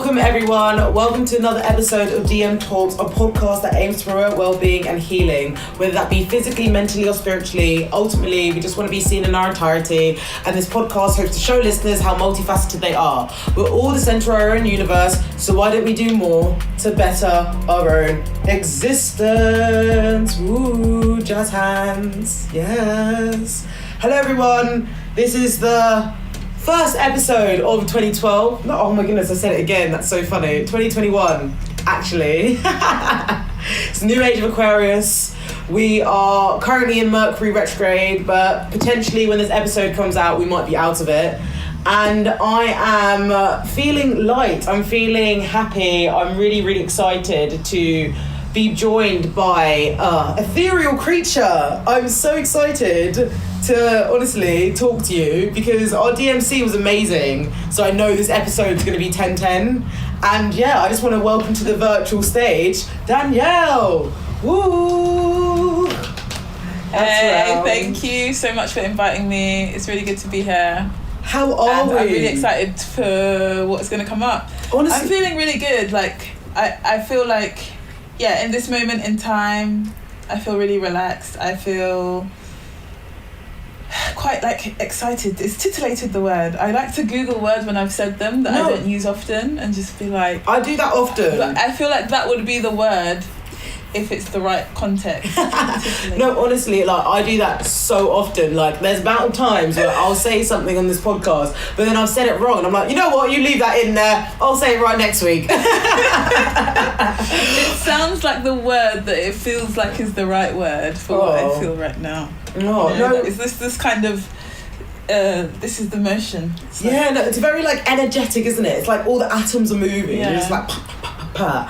Welcome everyone. Welcome to another episode of DM Talks, a podcast that aims to promote well-being and healing, whether that be physically, mentally or spiritually. Ultimately, we just want to be seen in our entirety, and this podcast hopes to show listeners how multifaceted they are. We're all the center of our own universe, so why don't we do more to better our own existence? Woo, jazz hands. Yes. Hello everyone. This is the first episode of 2012. No, oh my goodness, I said it again. That's so funny. 2021, actually. It's the new age of Aquarius. We are currently in Mercury retrograde, but potentially when this episode comes out, we might be out of it. And I am feeling light. I'm feeling happy. I'm really, really excited to be joined by ethereal creature. I'm so excited to honestly talk to you because our DMC was amazing. So I know this episode is going to be 10/10. And yeah, I just want to welcome to the virtual stage, Danielle. Woo! Hey, thank you so much for inviting me. It's really good to be here. How are we? I'm really excited for what's going to come up. Honestly, I'm feeling really good. Like, I feel like, yeah, in this moment in time, I feel really relaxed. I feel quite like excited. It's titillated, the word. I like to Google words when I've said them that I don't use often and just be like... I do that often. But I feel like that would be the word if it's the right context. No, honestly, like I do that so often. Like there's amount of times where I'll say something on this podcast, but then I've said it wrong and I'm like, you know what, you leave that in there, I'll say it right next week. It sounds like the word that it feels like is the right word for what I feel right now. No. Is this kind of this is the motion. It's like, no, it's very like energetic, isn't it? It's like all the atoms are moving. Yeah. It's like but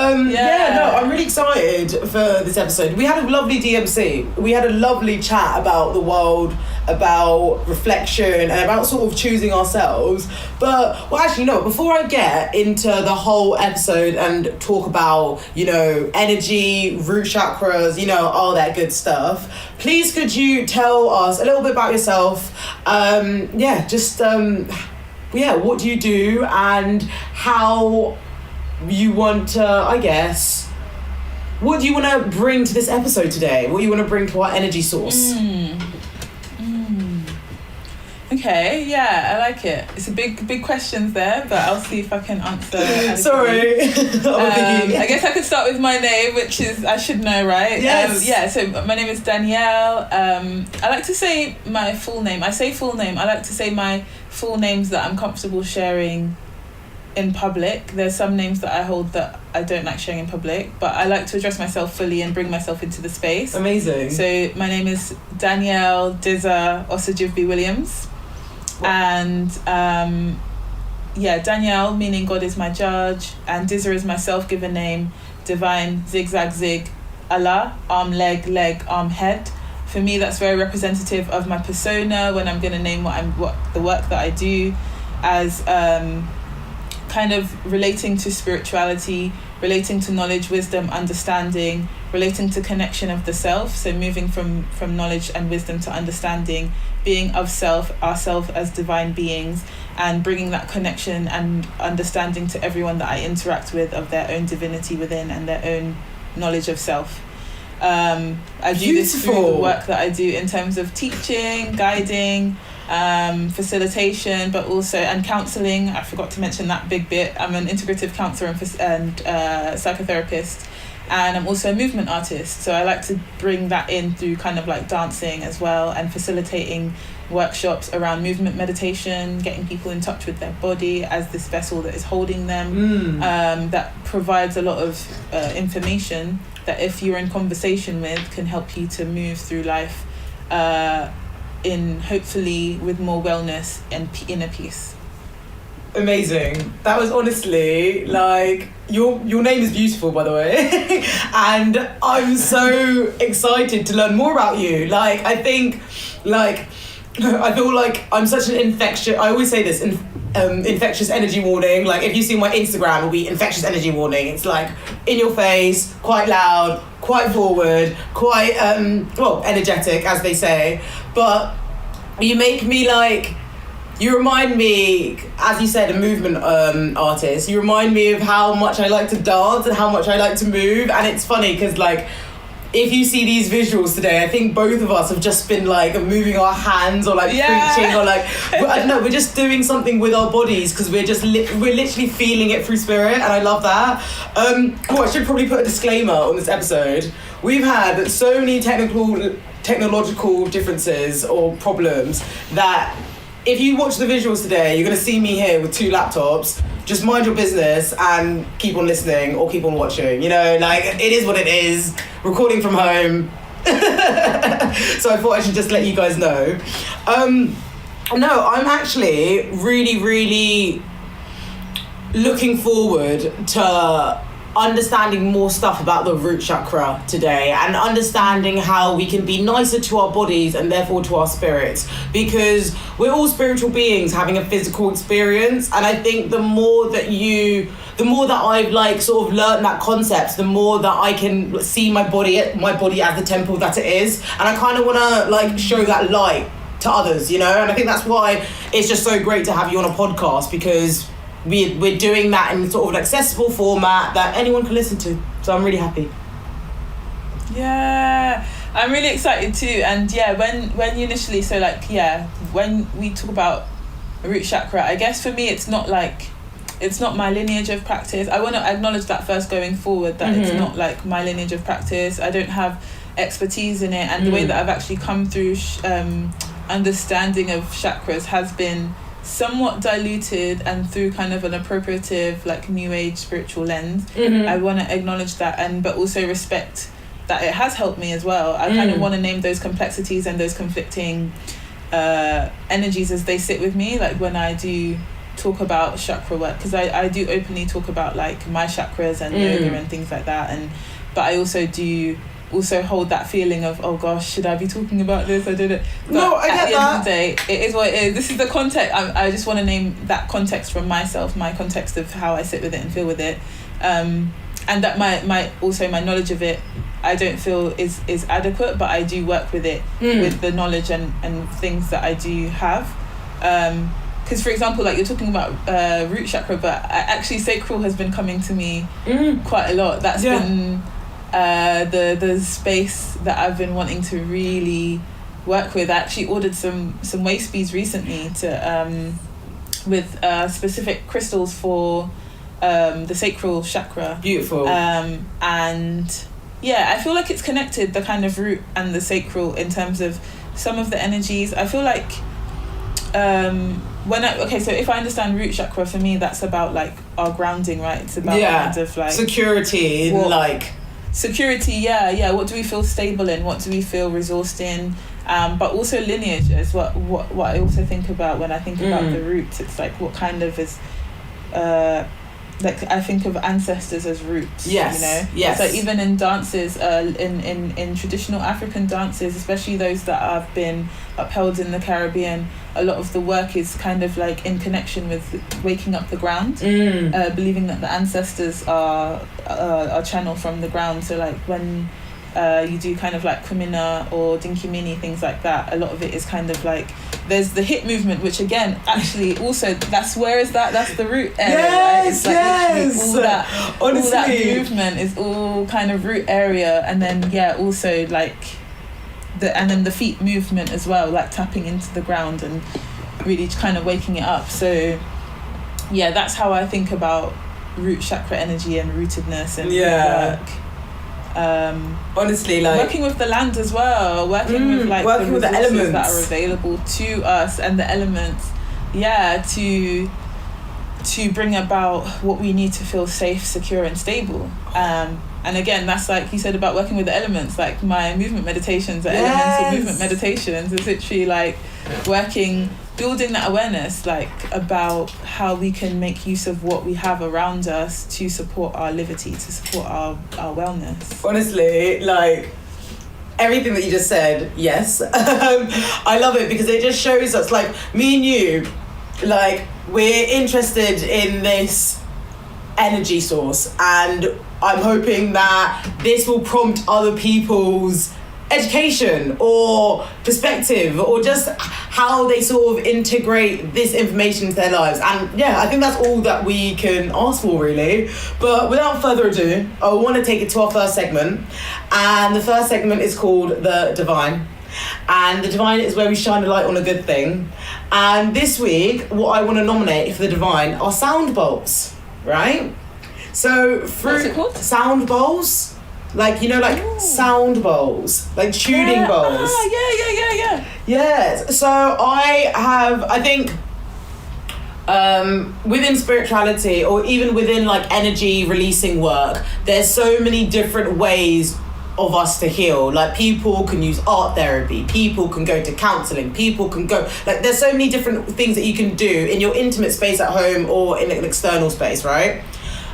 I'm really excited for this episode. We had a lovely DMC. We had a lovely chat about the world, about reflection, and about sort of choosing ourselves. But before I get into the whole episode and talk about, energy, root chakras, all that good stuff, please could you tell us a little bit about yourself? What do you do and how you want to, what do you want to bring to this episode today? What do you want to bring to our energy source? Okay, yeah, I like it. It's a big questions there, but I'll see if I can answer. Sorry. I guess I could start with my name, which is, I should know, right? Yes. So my name is Danielle. I like to say my full name. I say full name. I like to say my full names that I'm comfortable sharing in public. There's some names that I hold that I don't like sharing in public, but I like to address myself fully and bring myself into the space. Amazing. So my name is Danielle Dizza Osajivbi Williams. And Danielle meaning God is my judge, and Dizza is my self-given name, divine, zigzag zig, Allah, arm leg, arm head. For me, that's very representative of my persona when I'm going to name what the work that I do as kind of relating to spirituality, relating to knowledge, wisdom, understanding, relating to connection of the self, so moving from knowledge and wisdom to understanding, being of self, ourself as divine beings, and bringing that connection and understanding to everyone that I interact with of their own divinity within and their own knowledge of self. I do this through the work that I do in terms of teaching, guiding, facilitation, but also and counselling. I forgot to mention that big bit. I'm an integrative counsellor and psychotherapist, and I'm also a movement artist, so I like to bring that in through kind of like dancing as well, and facilitating workshops around movement meditation, getting people in touch with their body as this vessel that is holding them, that provides a lot of information that if you're in conversation with can help you to move through life in hopefully with more wellness and inner peace. Amazing. That was honestly like your name is beautiful, by the way. And I'm so excited to learn more about you. Like I feel like I'm such an I always say this, infectious energy warning. Like if you see my Instagram, it'll be infectious energy warning. It's like in your face, quite loud, quite forward, quite energetic, as they say. But you make me like you remind me, as you said, a movement artist. You remind me of how much I like to dance and how much I like to move. And it's funny because, like, if you see these visuals today, I think both of us have just been like moving our hands or like preaching or like, I don't know, we're just doing something with our bodies because we're just we're literally feeling it through spirit, and I love that. I should probably put a disclaimer on this episode. We've had so many technological differences or problems that if you watch the visuals today, you're going to see me here with 2 laptops. Just mind your business and keep on listening or keep on watching. You know, like, it is what it is. Recording from home. So I thought I should just let you guys know. No, I'm actually really, really looking forward to understanding more stuff about the root chakra today, and understanding how we can be nicer to our bodies and therefore to our spirits, because we're all spiritual beings having a physical experience. And I think the more that I've like sort of learned that concept, the more that I can see my body as the temple that it is, and I kind of want to like show that light to others, you know. And I think that's why it's just so great to have you on a podcast, because we're doing that in sort of an accessible format that anyone can listen to. So I'm really happy. Yeah, I'm really excited too. And yeah, when you initially, so like, yeah, when we talk about root chakra, I guess for me it's not my lineage of practice. I want to acknowledge that first going forward, that it's not like my lineage of practice. I don't have expertise in it, and the way that I've actually come through understanding of chakras has been somewhat diluted and through kind of an appropriative, like, new age spiritual lens. I want to acknowledge that, but also respect that it has helped me as well. I kind of want to name those complexities and those conflicting energies as they sit with me, like when I do talk about chakra work, because I do openly talk about like my chakras and yoga and things like that, but I also do hold that feeling of, oh gosh, should I be talking about this? I did it. But no, I get that. At the end of the day, it is what it is. This is the context. I just want to name that context from myself, my context of how I sit with it and feel with it, and that my knowledge of it, I don't feel is adequate, but I do work with it with the knowledge and things that I do have. Because, for example, like, you're talking about root chakra, but actually sacral has been coming to me quite a lot. That's been the space that I've been wanting to really work with. I actually ordered some waist beads recently with specific crystals for the sacral chakra. Beautiful. And yeah, I feel like it's connected, the kind of root and the sacral, in terms of some of the energies. I feel like so if I understand root chakra, for me that's about like our grounding, right? It's about kind of like security, what do we feel stable in, what do we feel resourced in, but also lineage is what I also think about when I think about the roots. It's like, what kind of is like, I think of ancestors as roots, you know. So even in dances, in traditional African dances, especially those that have been upheld in the Caribbean, a lot of the work is kind of like in connection with waking up the ground, believing that the ancestors are channeled from the ground. So like when you do kind of like kumina or dinkimini, things like that, a lot of it is kind of like, there's the hip movement, which again, actually also, that's the root area, right? It's like all that movement is all kind of root area. And then also like the feet movement as well, like tapping into the ground and really kind of waking it up. So yeah, that's how I think about root chakra energy and rootedness and work. Honestly, like working with the land as well, working with like working the with the elements that are available to us, and the elements to bring about what we need to feel safe, secure and stable. And again, that's like you said about working with the elements, like my movement meditations are elements of movement meditations. It's literally like building that awareness, like about how we can make use of what we have around us to support our liberty, to support our wellness. Honestly, like everything that you just said, yes. I love it because it just shows us, like, me and you, like, we're interested in this energy source, and I'm hoping that this will prompt other people's education or perspective, or just how they sort of integrate this information into their lives. And yeah, I think that's all that we can ask for, really. But without further ado, I want to take it to our first segment. And the first segment is called The Divine. And The Divine is where we shine a light on a good thing. And this week, what I want to nominate for The Divine are sound bowls, right? So, what's it called? Sound bowls. Like, you know, like sound bowls, like tuning bowls. Yeah. Yes. So I think within spirituality, or even within like energy releasing work, there's so many different ways of us to heal. Like, people can use art therapy, people can go to counselling, people can go, like, there's so many different things that you can do in your intimate space at home or in an external space, right?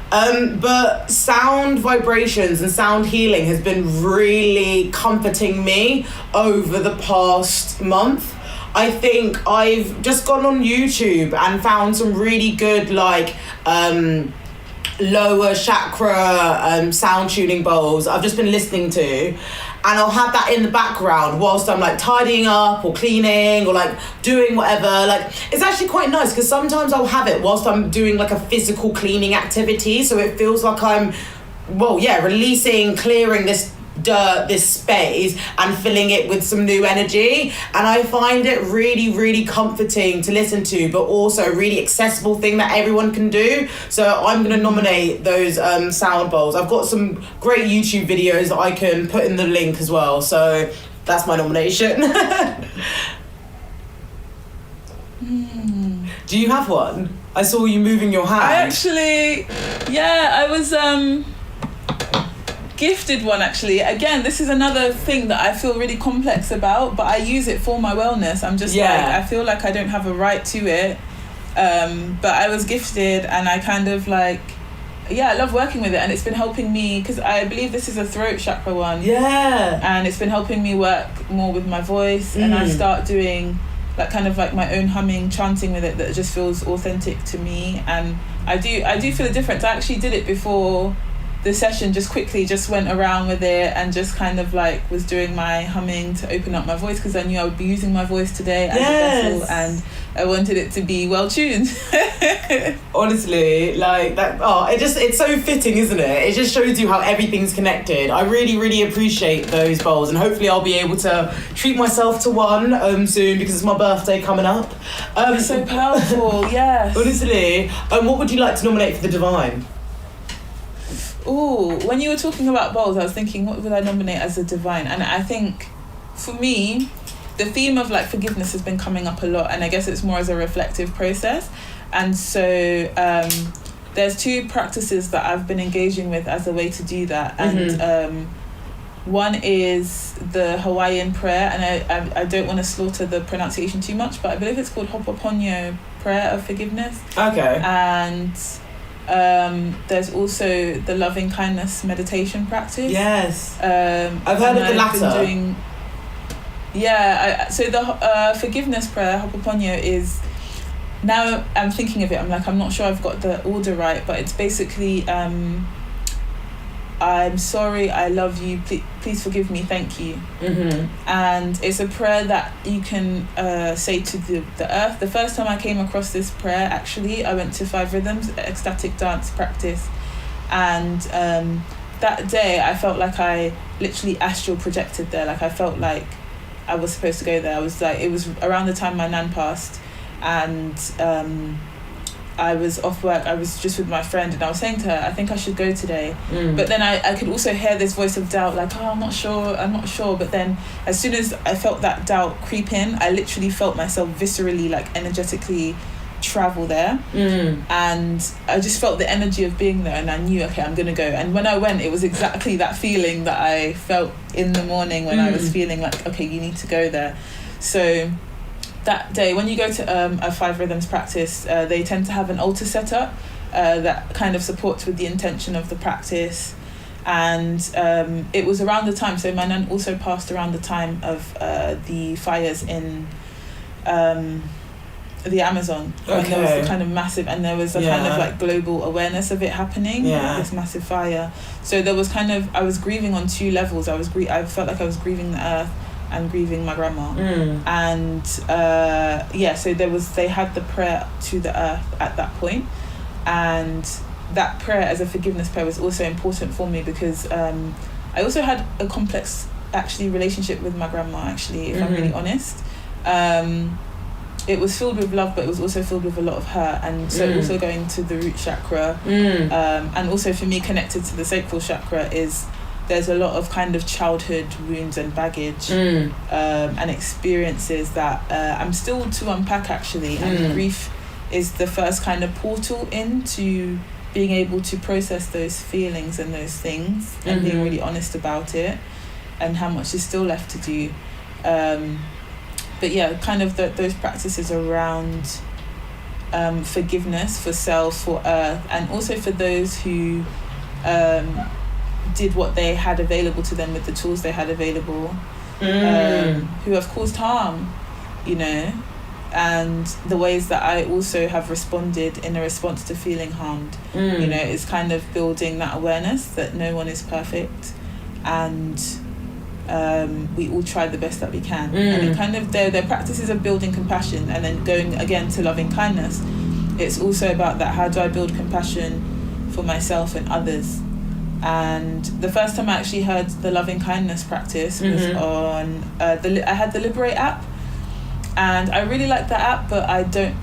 But sound vibrations and sound healing has been really comforting me over the past month. I think I've just gone on YouTube and found some really good, like, lower chakra sound tuning bowls I've just been listening to, and I'll have that in the background whilst I'm like tidying up or cleaning or like doing whatever. Like, it's actually quite nice because sometimes I'll have it whilst I'm doing like a physical cleaning activity, so it feels like I'm releasing, clearing this dirt, this space, and filling it with some new energy. And I find it really, really comforting to listen to, but also a really accessible thing that everyone can do. So I'm going to nominate those sound bowls. I've got some great YouTube videos that I can put in the link as well, so that's my nomination. Do you have one? I saw you moving your hand. I was gifted one, actually. Again, this is another thing that I feel really complex about, but I use it for my wellness. I'm just like, I feel like I don't have a right to it, but I was gifted, and I kind of like, I love working with it, and it's been helping me, because I believe this is a throat chakra one, and it's been helping me work more with my voice. And I start doing like kind of like my own humming, chanting with it that just feels authentic to me, and I do feel a difference. I actually did it before the session, just went around with it and just kind of like was doing my humming to open up my voice, because I knew I would be using my voice today as a vessel, and I wanted it to be well tuned. Honestly, like that, it's so fitting, isn't it? It just shows you how everything's connected. I really, really appreciate those bowls, and hopefully I'll be able to treat myself to one soon, because it's my birthday coming up. It's so powerful. Yes. Honestly, what would you like to nominate for The Divine? Ooh, when you were talking about bowls, I was thinking, what would I nominate as a divine? And I think, for me, the theme of like forgiveness has been coming up a lot, and I guess it's more as a reflective process. And so there's two practices that I've been engaging with as a way to do that. And one is the Hawaiian Prayer, and I don't want to slaughter the pronunciation too much, but I believe it's called Ho'oponopono Prayer of Forgiveness. Okay. And there's also the loving kindness meditation practice. Yes. I've heard of the latter. So the forgiveness prayer, Ho'oponopono, is, now I'm thinking of it, I'm like, I'm not sure I've got the order right, but it's basically I'm sorry, I love you, please forgive me, thank you. And it's a prayer that you can say to the earth. The first time I came across this prayer, actually, I went to 5 Rhythms, ecstatic dance practice, and that day I felt like I literally astral projected there. Like, I felt like I was supposed to go there. I was like, it was around the time my nan passed, and I was off work, I was just with my friend, and I was saying to her, I think I should go today. But then I could also hear this voice of doubt, like, I'm not sure. But then as soon as I felt that doubt creep in, I literally felt myself viscerally, like energetically travel there. And I just felt the energy of being there, and I knew, okay, I'm gonna go. And when I went, it was exactly that feeling that I felt in the morning when I was feeling like, okay, you need to go there. So that day, when you go to a 5 Rhythms practice, they tend to have an altar set up that kind of supports with the intention of the practice. And it was around the time, so my nan also passed around the time of the fires in the Amazon. And there was the kind of massive, and there was a kind of like global awareness of it happening. This massive fire. So there was kind of, I was grieving on two levels. I felt like I was grieving the earth and grieving my grandma. And so they had the prayer to the earth at that point, and that prayer as a forgiveness prayer was also important for me because I also had a complex actually relationship with my grandma, actually, if I'm really honest. It was filled with love, but it was also filled with a lot of hurt, and so also going to the root chakra, and also for me connected to the sacral chakra is there's a lot of kind of childhood wounds and baggage and experiences that I'm still to unpack, actually, and grief is the first kind of portal into being able to process those feelings and those things and being really honest about it and how much is still left to do. But yeah, kind of those practices around forgiveness for self, for earth, and also for those who did what they had available to them with the tools they had available, who have caused harm, you know, and the ways that I also have responded in a response to feeling harmed, you know, is kind of building that awareness that no one is perfect, and we all try the best that we can. And it kind of their practices of building compassion, and then going again to loving kindness. It's also about that, how do I build compassion for myself and others? And the first time I actually heard the loving kindness practice was on I had the Liberate app, and I really like that app, but I don't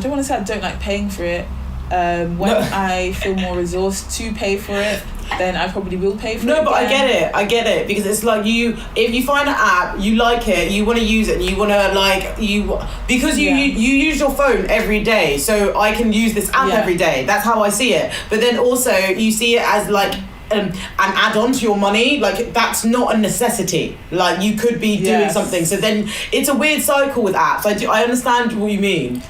want to say I don't like paying for it. When I feel more resourced to pay for it, then I probably will pay for it. No, but I get it, because it's like if you find an app, you like it, you want to use it, and you want to because you use your phone every day, so I can use this app every day. That's how I see it. But then also you see it as like an add-on to your money, like that's not a necessity. Like you could be doing something. So then it's a weird cycle with apps. I understand what you mean.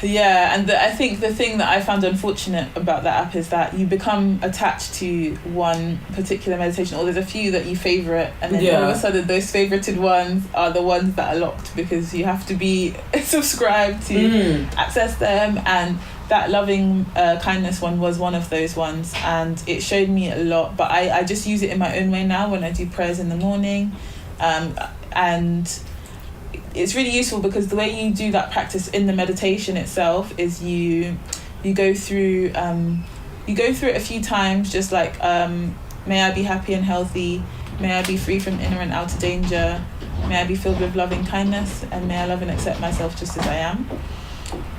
Yeah, and I think the thing that I found unfortunate about that app is that you become attached to one particular meditation, or there's a few that you favourite, and then all of a sudden those favourited ones are the ones that are locked because you have to be subscribed to access them. And that loving kindness one was one of those ones, and it showed me a lot. But I just use it in my own way now when I do prayers in the morning, and it's really useful because the way you do that practice in the meditation itself is you go through it a few times, just like may I be happy and healthy, may I be free from inner and outer danger, may I be filled with loving kindness, and may I love and accept myself just as I am.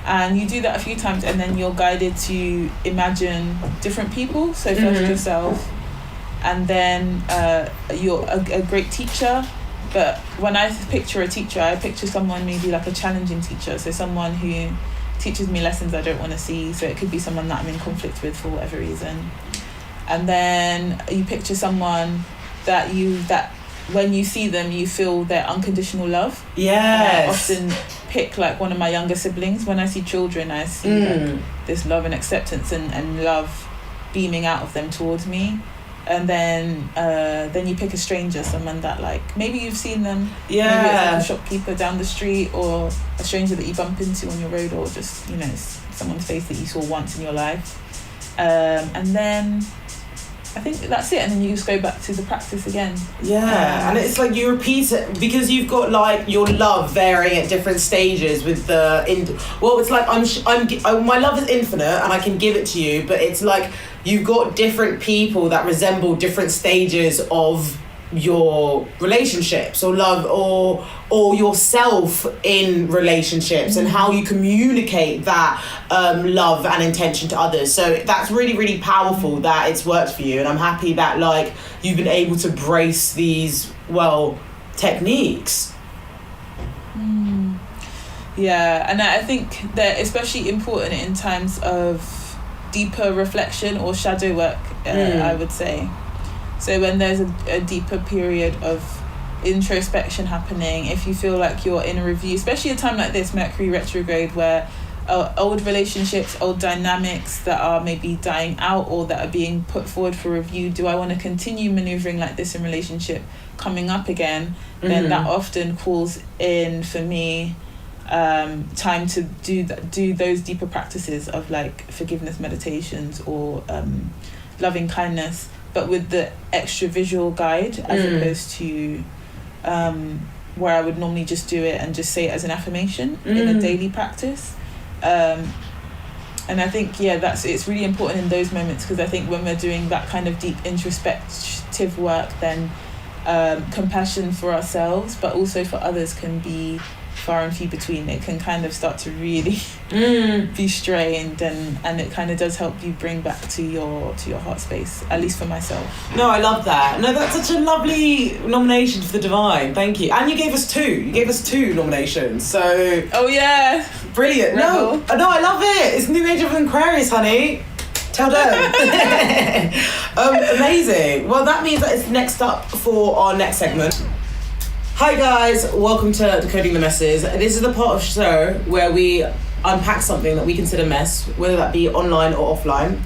And you do that a few times, and then you're guided to imagine different people. So first yourself, and then you're a great teacher. But when I picture a teacher, I picture someone maybe like a challenging teacher. So someone who teaches me lessons I don't want to see. So it could be someone that I'm in conflict with for whatever reason. And then you picture someone that when you see them, you feel their unconditional love. Yes. And I often pick like one of my younger siblings. When I see children, I see like, this love and acceptance and love beaming out of them towards me. And then you pick a stranger, someone that like maybe you've seen them, maybe it's like a shopkeeper down the street, or a stranger that you bump into on your road, or just, you know, someone's face that you saw once in your life, and then I think that's it, and then you just go back to the practice again. And it's like you repeat it because you've got like your love varying at different stages with the it's like my love is infinite and I can give it to you, but it's like you've got different people that resemble different stages of your relationships or love or yourself in relationships, and how you communicate that love and intention to others. So that's really, really powerful that it's worked for you, and I'm happy that like you've been able to brace these techniques. Yeah, and I think they're especially important in times of deeper reflection or shadow work, I would say. So when there's a deeper period of introspection happening, if you feel like you're in a review, especially a time like this, Mercury retrograde, where old relationships, old dynamics that are maybe dying out or that are being put forward for review, do I want to continue maneuvering like this in relationship, coming up again, then that often calls in for me time to do those deeper practices of like forgiveness meditations or loving kindness, but with the extra visual guide as opposed to where I would normally just do it and just say it as an affirmation in a daily practice. And I think, it's really important in those moments, because I think when we're doing that kind of deep introspective work, then compassion for ourselves, but also for others, can be far and few between. It can kind of start to really be strained, and it kind of does help you bring back to your heart space, at least for myself. No, I love that. No, that's such a lovely nomination for the Divine. Thank you. And you gave us two nominations. So oh yeah, brilliant. No, I love it. It's New Age of Aquarius, honey. Tell them. Amazing. Well, that means that it's next up for our next segment. Hi guys, welcome to Decoding the Messes. This is the part of the show where we unpack something that we consider mess, whether that be online or offline.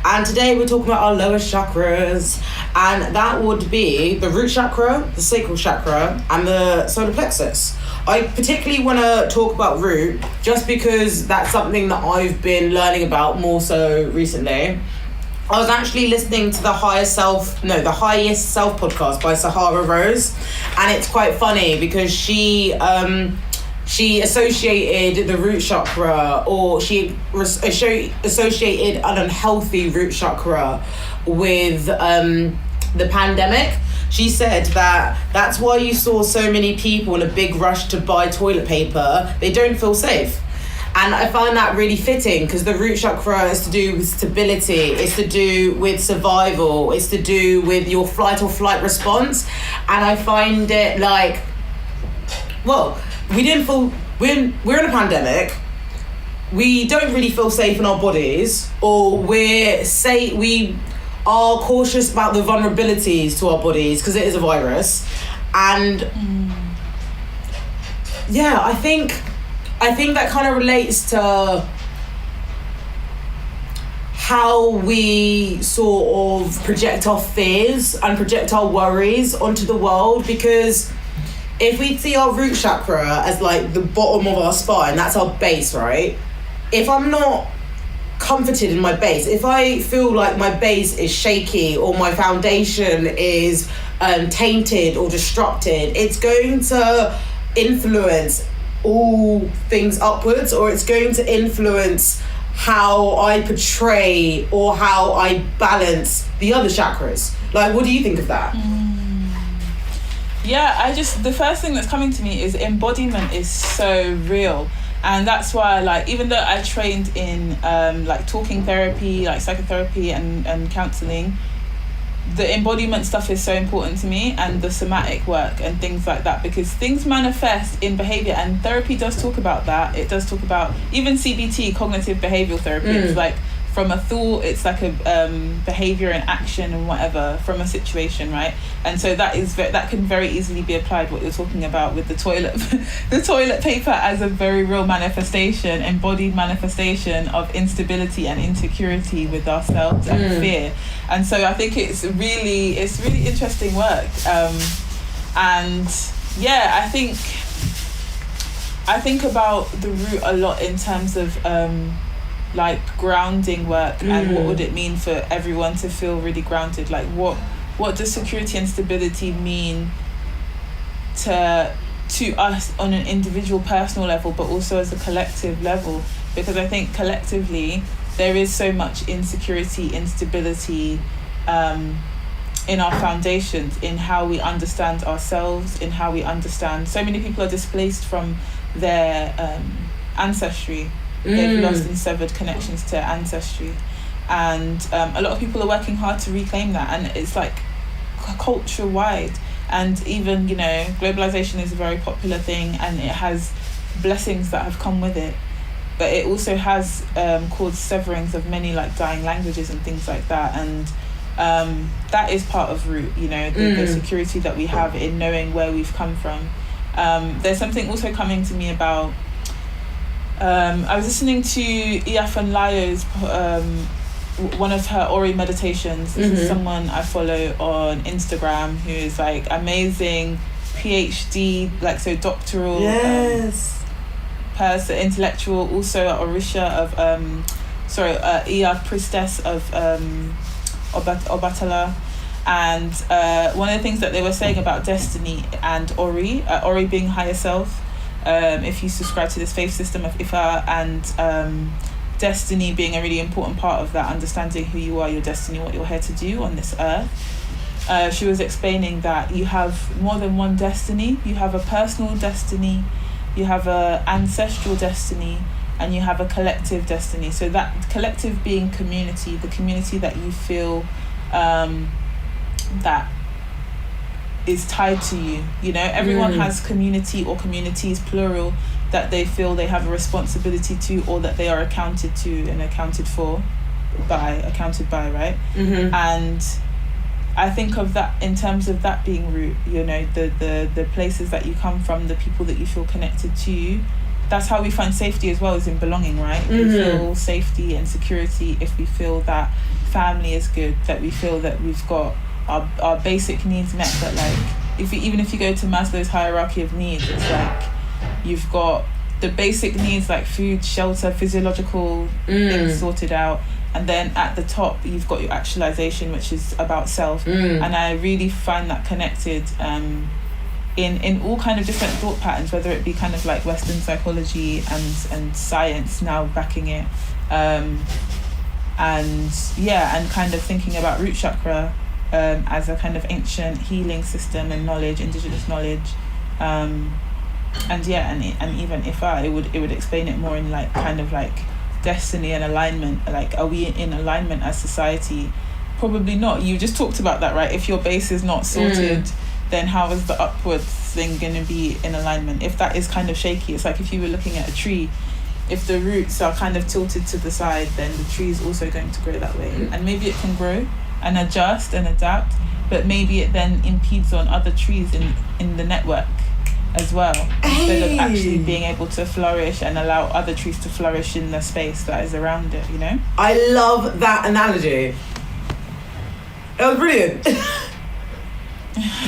And today we're talking about our lowest chakras, and that would be the root chakra, the sacral chakra, and the solar plexus. I particularly want to talk about root just because that's something that I've been learning about more so recently. I was actually listening to the Highest Self podcast by Sahara Rose, and it's quite funny because she associated the root chakra, or she associated an unhealthy root chakra with the pandemic. She said that that's why you saw so many people in a big rush to buy toilet paper. They don't feel safe. And I find that really fitting, because the root chakra is to do with stability, it's to do with survival, it's to do with your fight or flight response. And I find it like, well, we're in a pandemic, we don't really feel safe in our bodies, or we are cautious about the vulnerabilities to our bodies because it is a virus. And I think that kind of relates to how we sort of project our fears and project our worries onto the world. Because if we see our root chakra as like the bottom of our spine, that's our base, right? If I'm not comforted in my base, if I feel like my base is shaky or my foundation is tainted or disrupted, it's going to influence all things upwards, or it's going to influence how I portray or how I balance the other chakras. Like, what do you think of that? The first thing that's coming to me is embodiment is so real. And that's why, like, even though I trained in like talking therapy, like psychotherapy and counselling, the embodiment stuff is so important to me, and the somatic work and things like that, because things manifest in behaviour, and therapy does talk about that. It does talk about even CBT, cognitive behavioural therapy. It's like from a thought, it's like a behaviour and action and whatever from a situation, right? And so that can very easily be applied, what you're talking about with the toilet paper, as a very real manifestation, embodied manifestation of instability and insecurity with ourselves and fear. And so I think it's really interesting work. I think about the root a lot in terms of like grounding work, and what would it mean for everyone to feel really grounded? Like what does security and stability mean to us on an individual personal level, but also as a collective level? Because I think collectively there is so much insecurity, instability in our foundations, in how we understand ourselves, in how we understand. So many people are displaced from their ancestry. They've lost and severed connections to ancestry, and a lot of people are working hard to reclaim that, and it's like culture wide. And even, you know, globalization is a very popular thing, and it has blessings that have come with it, but it also has caused severings of many like dying languages and things like that. And that is part of root, you know, the security that we have in knowing where we've come from. There's something also coming to me about I was listening to Iafan Layo's one of her Ori meditations. This is someone I follow on Instagram who is like amazing PhD, like so doctoral person, intellectual, also Orisha of Iya, priestess of Obatala. And one of the things that they were saying about destiny and Ori being higher self, if you subscribe to this faith system of Ifa, and destiny being a really important part of that, understanding who you are, your destiny, what you're here to do on this earth. She was explaining that you have more than one destiny. You have a personal destiny, you have a ancestral destiny, and you have a collective destiny. So that collective being community, the community that you feel that is tied to you. You know, everyone has community or communities, plural, that they feel they have a responsibility to, or that they are accounted to and accounted by, right? And I think of that in terms of that being root, you know, the places that you come from, the people that you feel connected to you. That's how we find safety as well, as in belonging, right? We feel safety and security if we feel that family is good, that we feel that we've got our basic needs met. That like, even if you go to Maslow's hierarchy of needs, it's like you've got the basic needs like food, shelter, physiological things sorted out. And then at the top, you've got your actualization, which is about self. And I really find that connected in all kind of different thought patterns, whether it be kind of like Western psychology and science now backing it. And kind of thinking about root chakra as a kind of ancient healing system and knowledge, indigenous knowledge. And even if it would explain it more in like kind of like destiny and alignment. Like, are we in alignment as society? Probably not. You just talked about that, right? If your base is not sorted, then how is the upwards thing going to be in alignment? If that is kind of shaky, it's like if you were looking at a tree, if the roots are kind of tilted to the side, then the tree is also going to grow that way. And maybe it can grow and adjust and adapt, but maybe it then impedes on other trees in the network as well, instead of actually being able to flourish and allow other trees to flourish in the space that is around it, you know? I love that analogy. That was brilliant.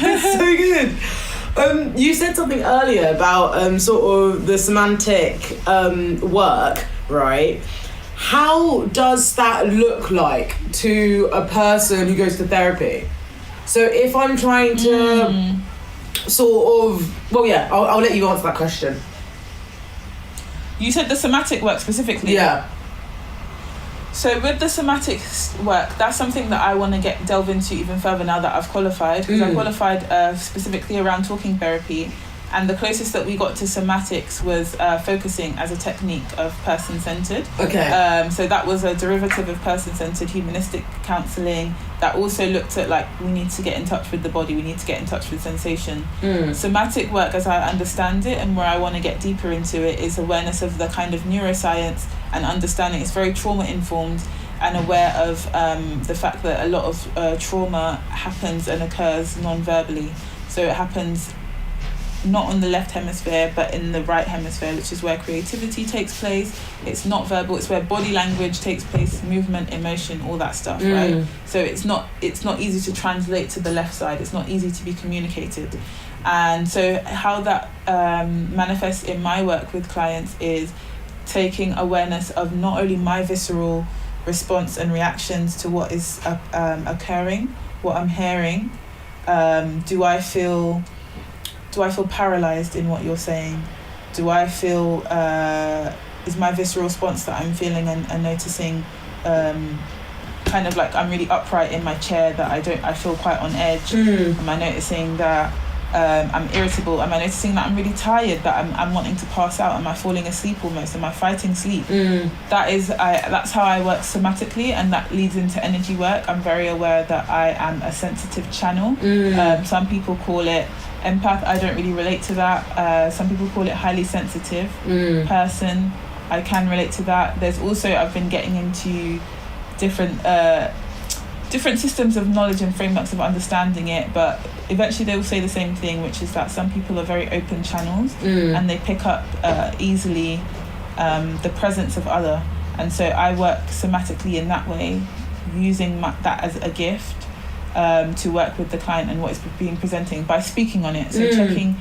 That's so good. You said something earlier about sort of the semantic work, right? How does that look like to a person who goes to therapy? So if I'm trying to sort of, I'll let you answer that question. You said the somatic work specifically. Yeah. So with the somatic work, that's something that I want to delve into even further now that I've qualified, because I qualified specifically around talking therapy, and the closest that we got to somatics was focusing as a technique of person-centered. Okay. So that was a derivative of person-centered humanistic counselling that also looked at like, we need to get in touch with the body, we need to get in touch with sensation. Somatic work, as I understand it, and where I want to get deeper into it, is awareness of the kind of neuroscience and understanding. It's very trauma-informed and aware of the fact that a lot of trauma happens and occurs non-verbally. So it happens not on the left hemisphere but in the right hemisphere, which is where creativity takes place. It's not verbal, it's where body language takes place, movement, emotion, all that stuff, right? So it's not easy to translate to the left side, it's not easy to be communicated. And so how that manifests in my work with clients is taking awareness of not only my visceral response and reactions to what is occurring, what I'm hearing. Do I feel paralyzed in what you're saying? Do I feel, is my visceral response that I'm feeling and noticing kind of like I'm really upright in my chair, that I feel quite on edge? Am I noticing that I'm irritable? Am I noticing that I'm really tired, that I'm wanting to pass out? Am I falling asleep almost? Am I fighting sleep? That's how I work somatically, and that leads into energy work. I'm very aware that I am a sensitive channel. Some people call it empath. I don't really relate to that. Some people call it highly sensitive person. I can relate to that. There's also, I've been getting into different systems of knowledge and frameworks of understanding it, but eventually they will say the same thing, which is that some people are very open channels and they pick up easily the presence of other. And so I work somatically in that way, using that as a gift to work with the client and what is being presenting by speaking on it. So checking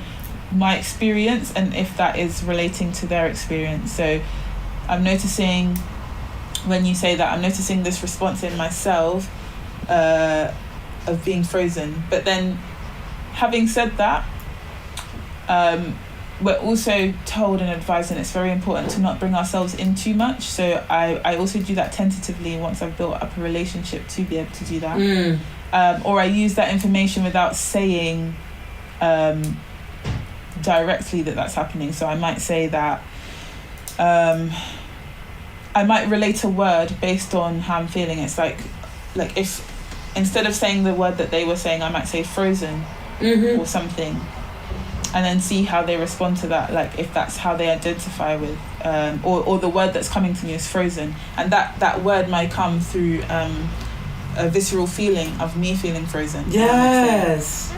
my experience and if that is relating to their experience. So I'm noticing, when you say that, I'm noticing this response in myself of being frozen. But then, having said that, we're also told and advised, and it's very important to not bring ourselves in too much. So I also do that tentatively once I've built up a relationship to be able to do that. Or I use that information without saying directly that that's happening. So I might say that I might relate a word based on how I'm feeling. It's like if instead of saying the word that they were saying, I might say frozen or something, and then see how they respond to that, like if that's how they identify with or the word that's coming to me is frozen, and that word might come through a visceral feeling of me feeling frozen. Yes.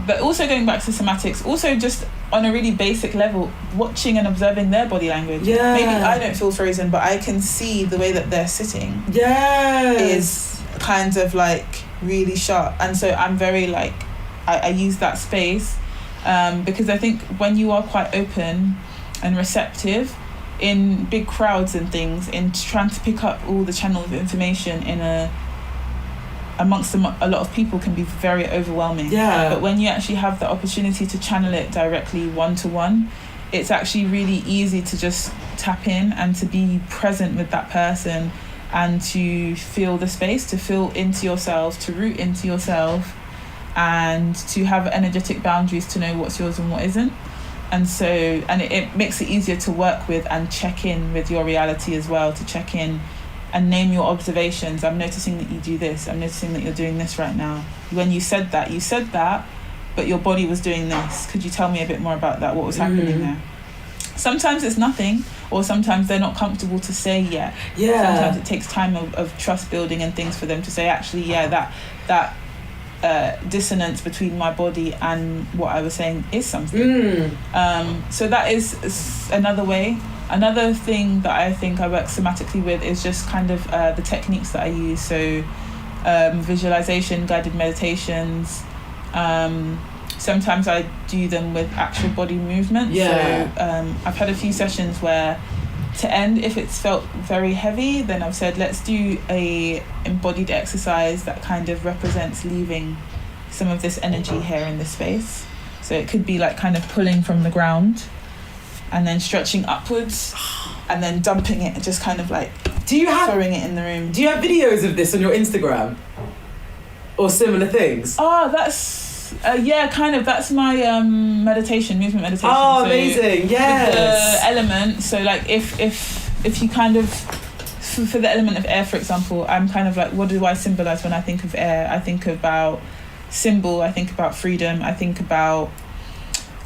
But also going back to somatics, also just on a really basic level, watching and observing their body language. Yeah. Maybe I don't feel frozen, but I can see the way that they're sitting is kind of like really sharp. And so I'm very like, I use that space because I think when you are quite open and receptive in big crowds and things, in trying to pick up all the channels of information amongst a lot of people can be very overwhelming. But when you actually have the opportunity to channel it directly one-to-one, it's actually really easy to just tap in and to be present with that person and to feel the space, to feel into yourself, to root into yourself, and to have energetic boundaries to know what's yours and what isn't. And so, and it makes it easier to work with and check in with your reality as well, to check in and name your observations. I'm noticing that you do this. I'm noticing that you're doing this right now. When you said that, but your body was doing this. Could you tell me a bit more about that? What was happening there? Sometimes it's nothing, or sometimes they're not comfortable to say yet. Sometimes it takes time of trust building and things for them to say, actually, that dissonance between my body and what I was saying is something. So that is another way. Another thing that I think I work somatically with is just kind of the techniques that I use. So visualization, guided meditations. Sometimes I do them with actual body movement. So I've had a few sessions where, to end, if it's felt very heavy, then I've said, let's do a embodied exercise that kind of represents leaving some of this energy here in this space. So it could be like kind of pulling from the ground and then stretching upwards and then dumping it, just kind of like throwing it in the room. Do you have videos of this on your Instagram or similar things? Oh, that's kind of, that's my movement meditation. Oh, so amazing. Yes. The element, so like if you kind of, for the element of air, for example, I'm kind of like, what do I symbolize when I think of air? I think about symbol, I think about freedom, I think about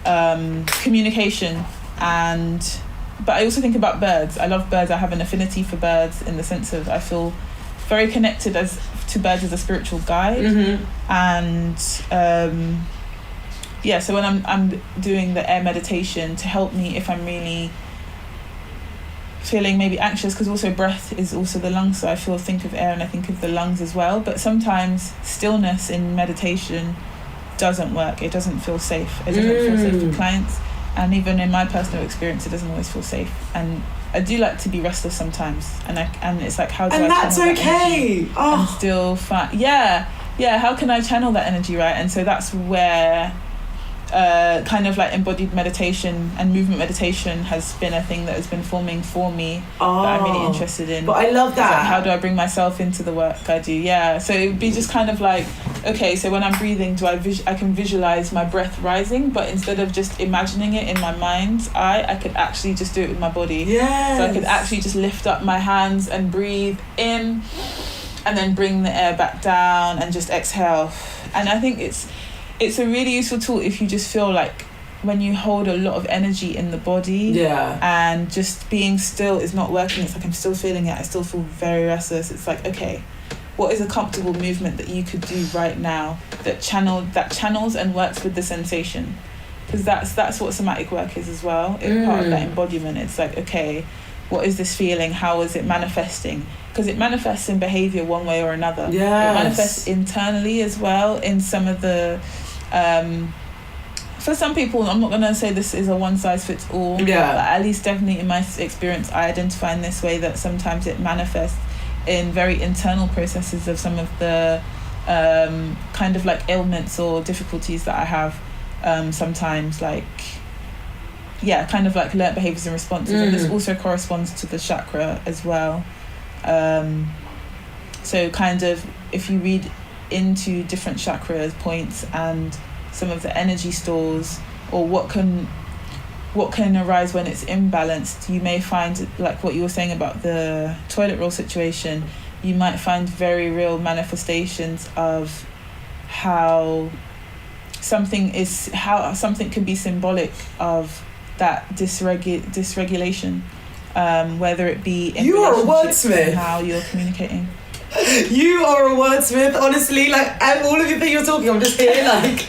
communication, but I also think about birds. I love birds. I have an affinity for birds in the sense of I feel very connected to birds as a spiritual guide. And so when I'm doing the air meditation to help me if I'm really feeling maybe anxious, because also breath is also the lungs, so I think of air and I think of the lungs as well. But sometimes stillness in meditation doesn't work. It doesn't feel safe. It doesn't feel safe for clients, and even in my personal experience, it doesn't always feel safe. And I do like to be restless sometimes, and it's like, how do I that's channel okay. that energy and still find how can I channel that energy, right? And so that's where kind of like embodied meditation and movement meditation has been a thing that has been forming for me that I'm really interested in. But I love that. Like, how do I bring myself into the work I do? So it would be just kind of like, okay, so when I'm breathing, I can visualize my breath rising, but instead of just imagining it in my mind's eye, I could actually just do it with my body. So I could actually just lift up my hands and breathe in, and then bring the air back down and just exhale. And I think it's a really useful tool if you just feel like when you hold a lot of energy in the body and just being still is not working. It's like, I'm still feeling it. I still feel very restless. It's like, okay, what is a comfortable movement that you could do right now that channels and works with the sensation? Because that's what somatic work is as well. It's part of that embodiment. It's like, okay, what is this feeling? How is it manifesting? Because it manifests in behavior one way or another. It manifests internally as well in some of the for some people, I'm not gonna say this is a one size fits all. Yeah. But at least definitely in my experience, I identify in this way that sometimes it manifests in very internal processes of some of the kind of like ailments or difficulties that I have. Sometimes like, yeah, kind of like learnt behaviours and responses, and this also corresponds to the chakra as well. So kind of if you read into different chakras points and some of the energy stores, or what can arise when it's imbalanced, you may find, like what you were saying about the toilet roll situation, you might find very real manifestations of how something can be symbolic of that dysregulation, whether it be in you are a relationships wordsmith. and how you're communicating. You are a wordsmith, honestly. Like, all of you think you're talking, I'm just here, like.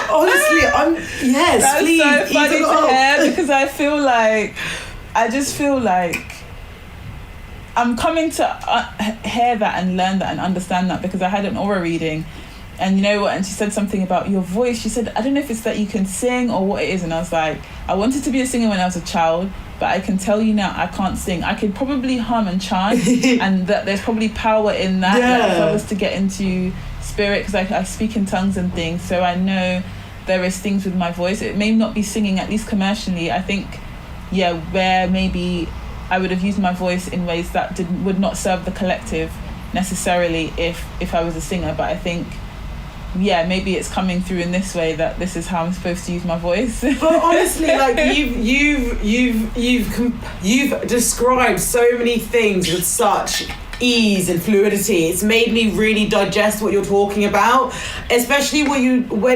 Honestly, yes, That's please. so funny eat it to up. hear, because I just feel like I'm coming to hear that and learn that and understand that, because I had an aura reading, and you know what, and she said something about your voice. She said, I don't know if it's that you can sing or what it is, and I was like, I wanted to be a singer when I was a child, but I can tell you now I can't sing. I could probably hum and chant, and that there's probably power in that. Yeah. Like if I was to get into spirit, because I speak in tongues and things, so I know there is things with my voice. It may not be singing, at least commercially. I think, yeah, where maybe I would have used my voice in ways that would not serve the collective necessarily if I was a singer. But I think, yeah, maybe it's coming through in this way, that this is how I'm supposed to use my voice. But honestly, like you've described so many things with such ease and fluidity. It's made me really digest what you're talking about, especially when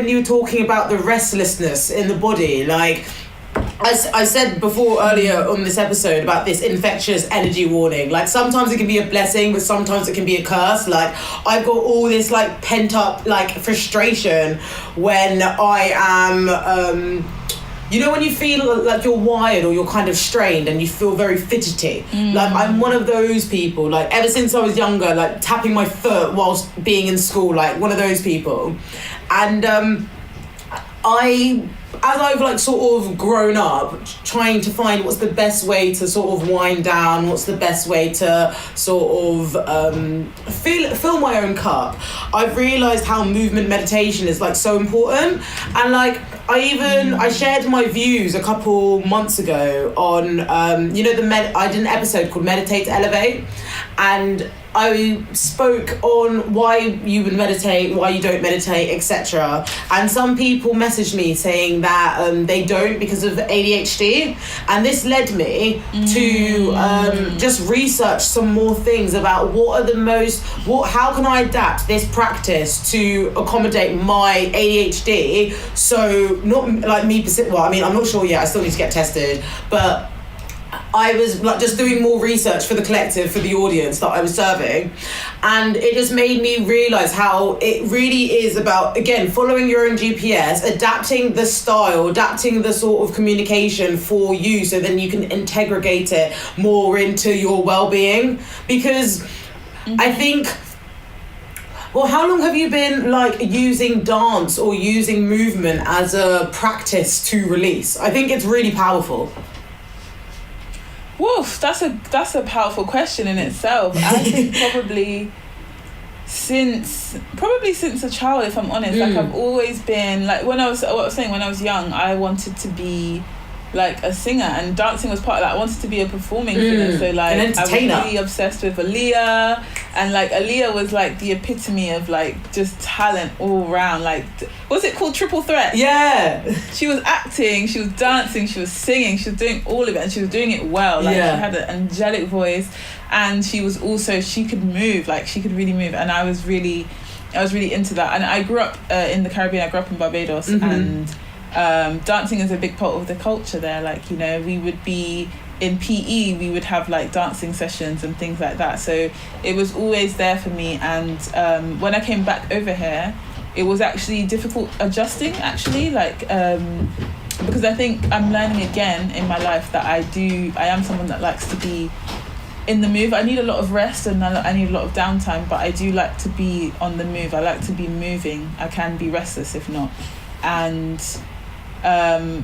you were talking about the restlessness in the body. Like I said before earlier on this episode about this infectious energy warning. Like sometimes it can be a blessing, but sometimes it can be a curse. Like I've got all this like pent up like frustration when I am you know when you feel like you're wired or you're kind of strained and you feel very fidgety. Like I'm one of those people, like ever since I was younger, like tapping my foot whilst being in school, like one of those people. And as I've like sort of grown up, trying to find what's the best way to sort of wind down, what's the best way to sort of fill my own cup, I've realised how movement meditation is like so important. And like I shared my views a couple months ago on I did an episode called Meditate to Elevate, and I spoke on why you would meditate, why you don't meditate, etc. And some people messaged me saying that they don't because of ADHD, and this led me to just research some more things about how can I adapt this practice to accommodate my ADHD. So not like me, well, I mean, I'm not sure yet, I still need to get tested, but I was like just doing more research for the collective, for the audience that I was serving, and it just made me realise how it really is about, again, following your own GPS, adapting the style, adapting the sort of communication for you, so then you can integrate it more into your well-being. Because I think, well, how long have you been like using dance or using movement as a practice to release? I think it's really powerful. Woof, that's a powerful question in itself. I think probably since a child, if I'm honest. Like I've always been like, when I was young, I wanted to be like a singer, and dancing was part of that. I wanted to be a performing singer, so like an entertainer. I was really obsessed with Aaliyah, and like Aaliyah was like the epitome of like just talent all round. Like, what's it called, triple threat? Yeah. She was acting, she was dancing, she was singing, she was doing all of it, and she was doing it well. Like she had an angelic voice, and she could move, like she could really move, and I was really into that. And I grew up in the Caribbean. I grew up in Barbados, and dancing is a big part of the culture there. Like, you know, we would be in PE, we would have like dancing sessions and things like that, so it was always there for me. And when I came back over here, it was actually difficult adjusting, actually, like because I think I'm learning again in my life that I am someone that likes to be in the move. I need a lot of rest and I need a lot of downtime, but I do like to be on the move. I like to be moving. I can be restless if not. And I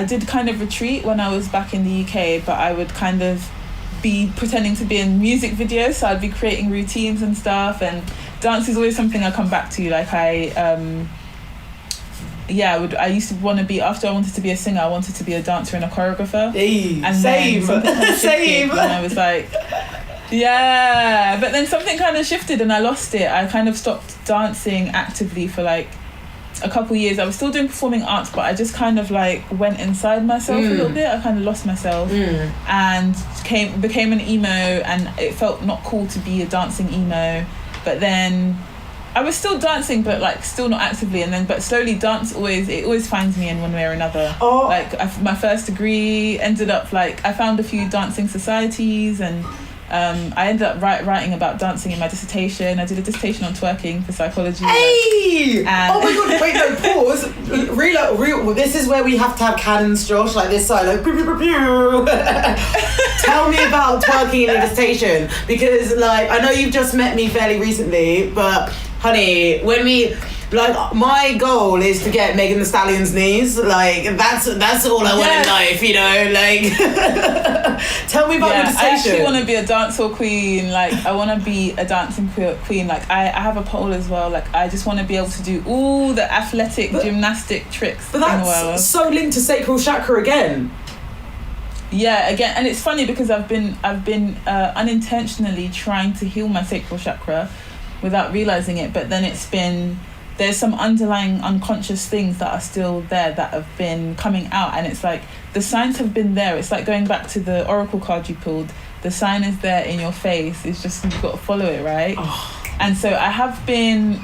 did kind of retreat when I was back in the UK, but I would kind of be pretending to be in music videos, so I'd be creating routines and stuff, and dance is always something I come back to. Like I used to want to be, after I wanted to be a singer, I wanted to be a dancer and a choreographer. Hey, and same. then something kind of shifted when I was like, yeah, but then something kind of shifted and I lost it. I kind of stopped dancing actively for like a couple years. I was still doing performing arts, but I just kind of like went inside myself a little bit. I kind of lost myself and became an emo, and it felt not cool to be a dancing emo. But then I was still dancing, but like still not actively. And then, but slowly, dance always finds me in one way or another. Oh. Like my first degree ended up like I found a few dancing societies, and I ended up writing about dancing in my dissertation. I did a dissertation on twerking for psychology. Hey! And Oh my god! Wait, no, pause. Real. This is where we have to have cannons, Josh, like this side, like pew, pew, pew, pew. Tell me about twerking in a dissertation, because like I know you've just met me fairly recently, but honey, when we. Like, my goal is to get Megan Thee Stallion's knees. Like, that's all I want in life, you know? Like, tell me about your dissertation. I actually want to be a dancehall queen. Like, I want to be a dancing queen. Like, I have a pole as well. Like, I just want to be able to do all the athletic, gymnastic tricks in the world. But that's so linked to sacral chakra again. Yeah, again, and it's funny because I've been unintentionally trying to heal my sacral chakra without realising it, but then there's some underlying unconscious things that are still there that have been coming out, and it's like the signs have been there. It's like going back to the oracle card you pulled. The sign is there in your face. It's just you've got to follow it, right? Oh. And so I have been.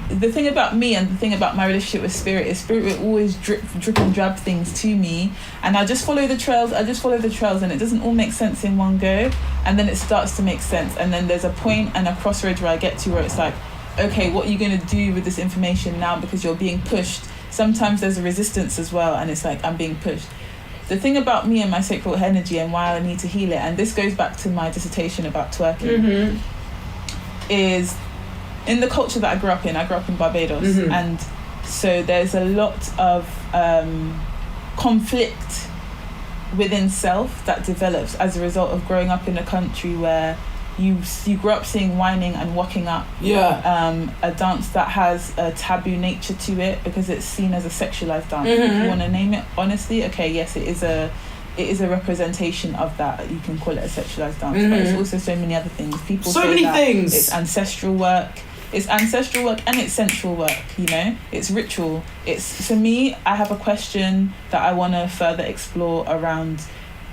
The thing about me and the thing about my relationship with spirit is spirit will always drip and drab things to me, and I just follow the trails. And it doesn't all make sense in one go, and then it starts to make sense, and then there's a point and a crossroads where I get to where it's like, okay, what are you going to do with this information now, because you're being pushed. Sometimes there's a resistance as well, and it's like I'm being pushed. The thing about me and my sacral energy and why I need to heal it, and this goes back to my dissertation about twerking, is in the culture that I grew up in Barbados, and so there's a lot of conflict within self that develops as a result of growing up in a country where you grew up seeing whining and walking up, a dance that has a taboo nature to it because it's seen as a sexualized dance. If you want to name it honestly, okay, yes, it is a representation of that. You can call it a sexualized dance, but it's also so many other things. People so say many that things. It's ancestral work. It's ancestral work and it's sensual work, you know? It's ritual. It's, for me, I have a question that I want to further explore around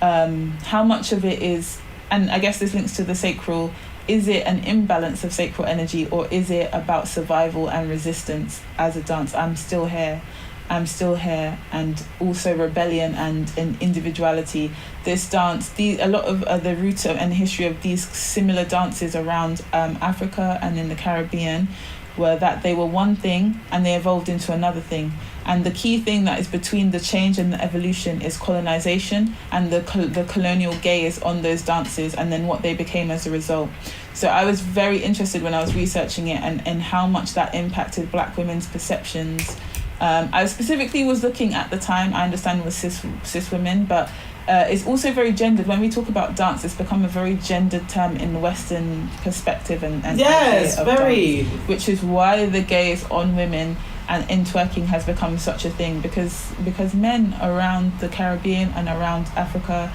how much of it is, and I guess this links to the sacral, is it an imbalance of sacral energy, or is it about survival and resistance as a dance? I'm still here, and also rebellion and individuality. This dance, a lot of the root and history of these similar dances around Africa and in the Caribbean were that they were one thing and they evolved into another thing. And the key thing that is between the change and the evolution is colonization and the colonial gaze on those dances, and then what they became as a result. So I was very interested when I was researching it and how much that impacted Black women's perceptions. I specifically was looking at the time, I understand it was cis women, but it's also very gendered. When we talk about dance, it's become a very gendered term in the Western perspective and yes, very dance, which is why the gaze on women and in twerking has become such a thing, because men around the Caribbean and around Africa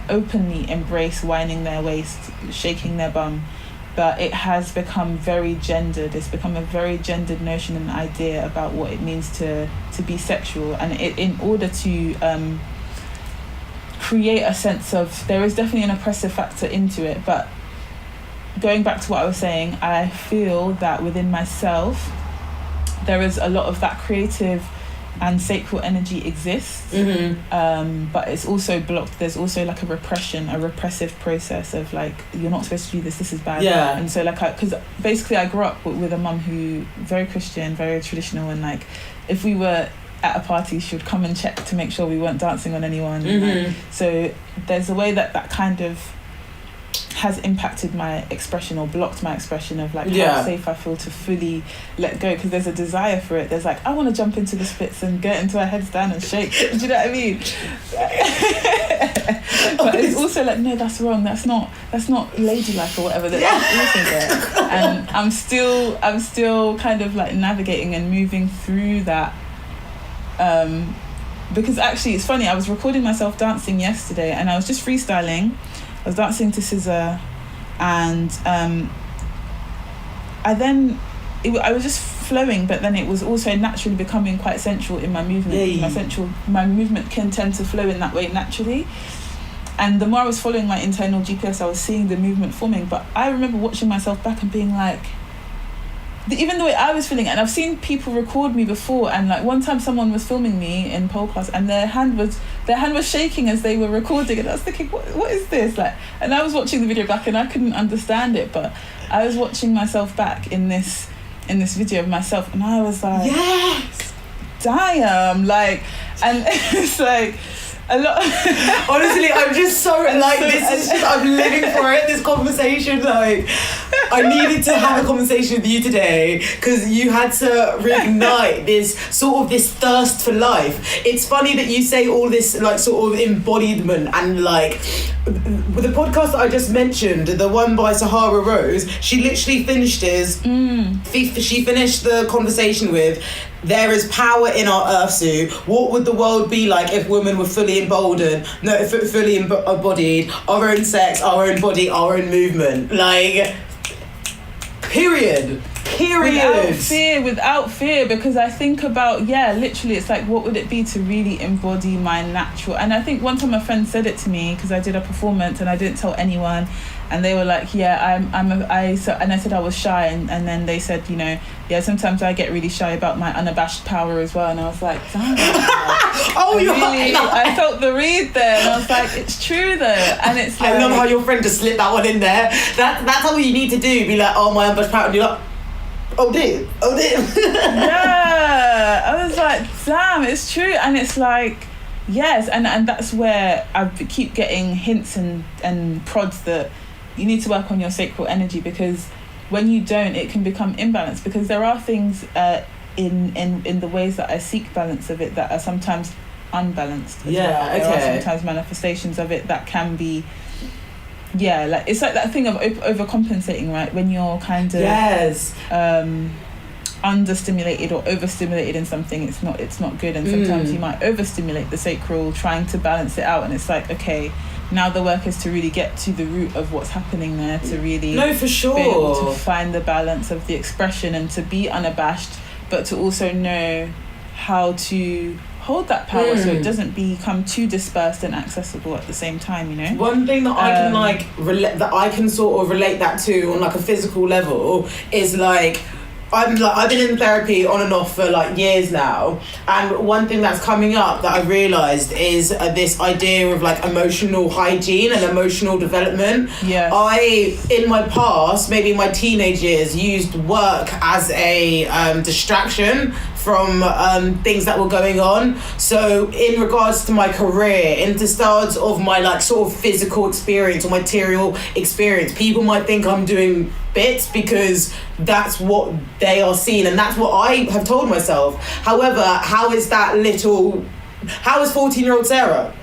openly embrace whining their waist, shaking their bum, but it has become very gendered. It's become a very gendered notion and idea about what it means to be sexual, and in order to create a sense of, there is definitely an oppressive factor into it. But going back to what I was saying, I feel that within myself there is a lot of that creative and sacral energy exists, but it's also blocked. There's also like a repressive process of like, you're not supposed to do this is bad. And so like, because basically I grew up with a mum who very Christian, very traditional, and like if we were at a party she would come and check to make sure we weren't dancing on anyone. So there's a way that kind of has impacted my expression or blocked my expression of like Yeah. how safe I feel to fully let go, because there's a desire for it. There's like, I want to jump into the splits and get into a headstand and shake. Do you know what I mean? But it's also like, no, that's wrong. That's not ladylike or whatever. That's also there. And I'm still kind of like navigating and moving through that. Because actually it's funny, I was recording myself dancing yesterday and I was just freestyling. I was dancing to SZA, and I was just flowing, but then it was also naturally becoming quite sensual in my movement. My movement can tend to flow in that way naturally. And the more I was following my internal GPS, I was seeing the movement forming. But I remember watching myself back and being like, even the way I was feeling, and I've seen people record me before, and like one time someone was filming me in pole class and their hand was shaking as they were recording, and I was thinking, what is this like? And I was watching the video back and I couldn't understand it, but I was watching myself back in this video of myself, and I was like, yes, damn, like, and it's like a lot. Honestly, I'm just so like, I'm living for it, this conversation. Like, I needed to have a conversation with you today because you had to reignite this thirst for life. It's funny that you say all this like sort of embodiment, and like with the podcast that I just mentioned, the one by Sahara Rose, she literally finished she finished the conversation with, there is power in our earth suit. What would the world be like if women were fully embodied, our own sex, our own body, our own movement? Like, period. Without fear, because I think about, literally it's like, what would it be to really embody my natural? And I think one time a friend said it to me, because I did a performance and I didn't tell anyone, and they were like, and I said I was shy, and then they said, sometimes I get really shy about my unabashed power as well, and I was like, damn. I felt the read there, and I was like, it's true though. And it's like, I love how your friend just slipped that one in there. That's how you need to do. Be like, oh, my unabashed power, and you're like, oh dear. Yeah, I was like, damn, it's true. And it's like, yes, and that's where I keep getting hints and prods that you need to work on your sacral energy, because when you don't, it can become imbalanced, because there are things in the ways that I seek balance of it that are sometimes unbalanced as well. There are sometimes manifestations of it that can be, like it's like that thing of overcompensating, right? When you're kind of understimulated or overstimulated in something, it's not good. And sometimes you might overstimulate the sacral trying to balance it out, and it's like, okay, now the work is to really get to the root of what's happening there, to really be able to find the balance of the expression and to be unabashed, but to also know how to hold that power so it doesn't become too dispersed and accessible at the same time, One thing that I can sort of relate that to on like a physical level is like, I've been in therapy on and off for like years now, and one thing that's coming up that I've realised is this idea of like emotional hygiene and emotional development. Yes. I, in my past, maybe in my teenage years, used work as a distraction from things that were going on. So in regards to my career, in the regards of my like sort of physical experience or material experience, people might think I'm doing bits because that's what they are seeing and that's what I have told myself. However, how is 14-year-old Sarah?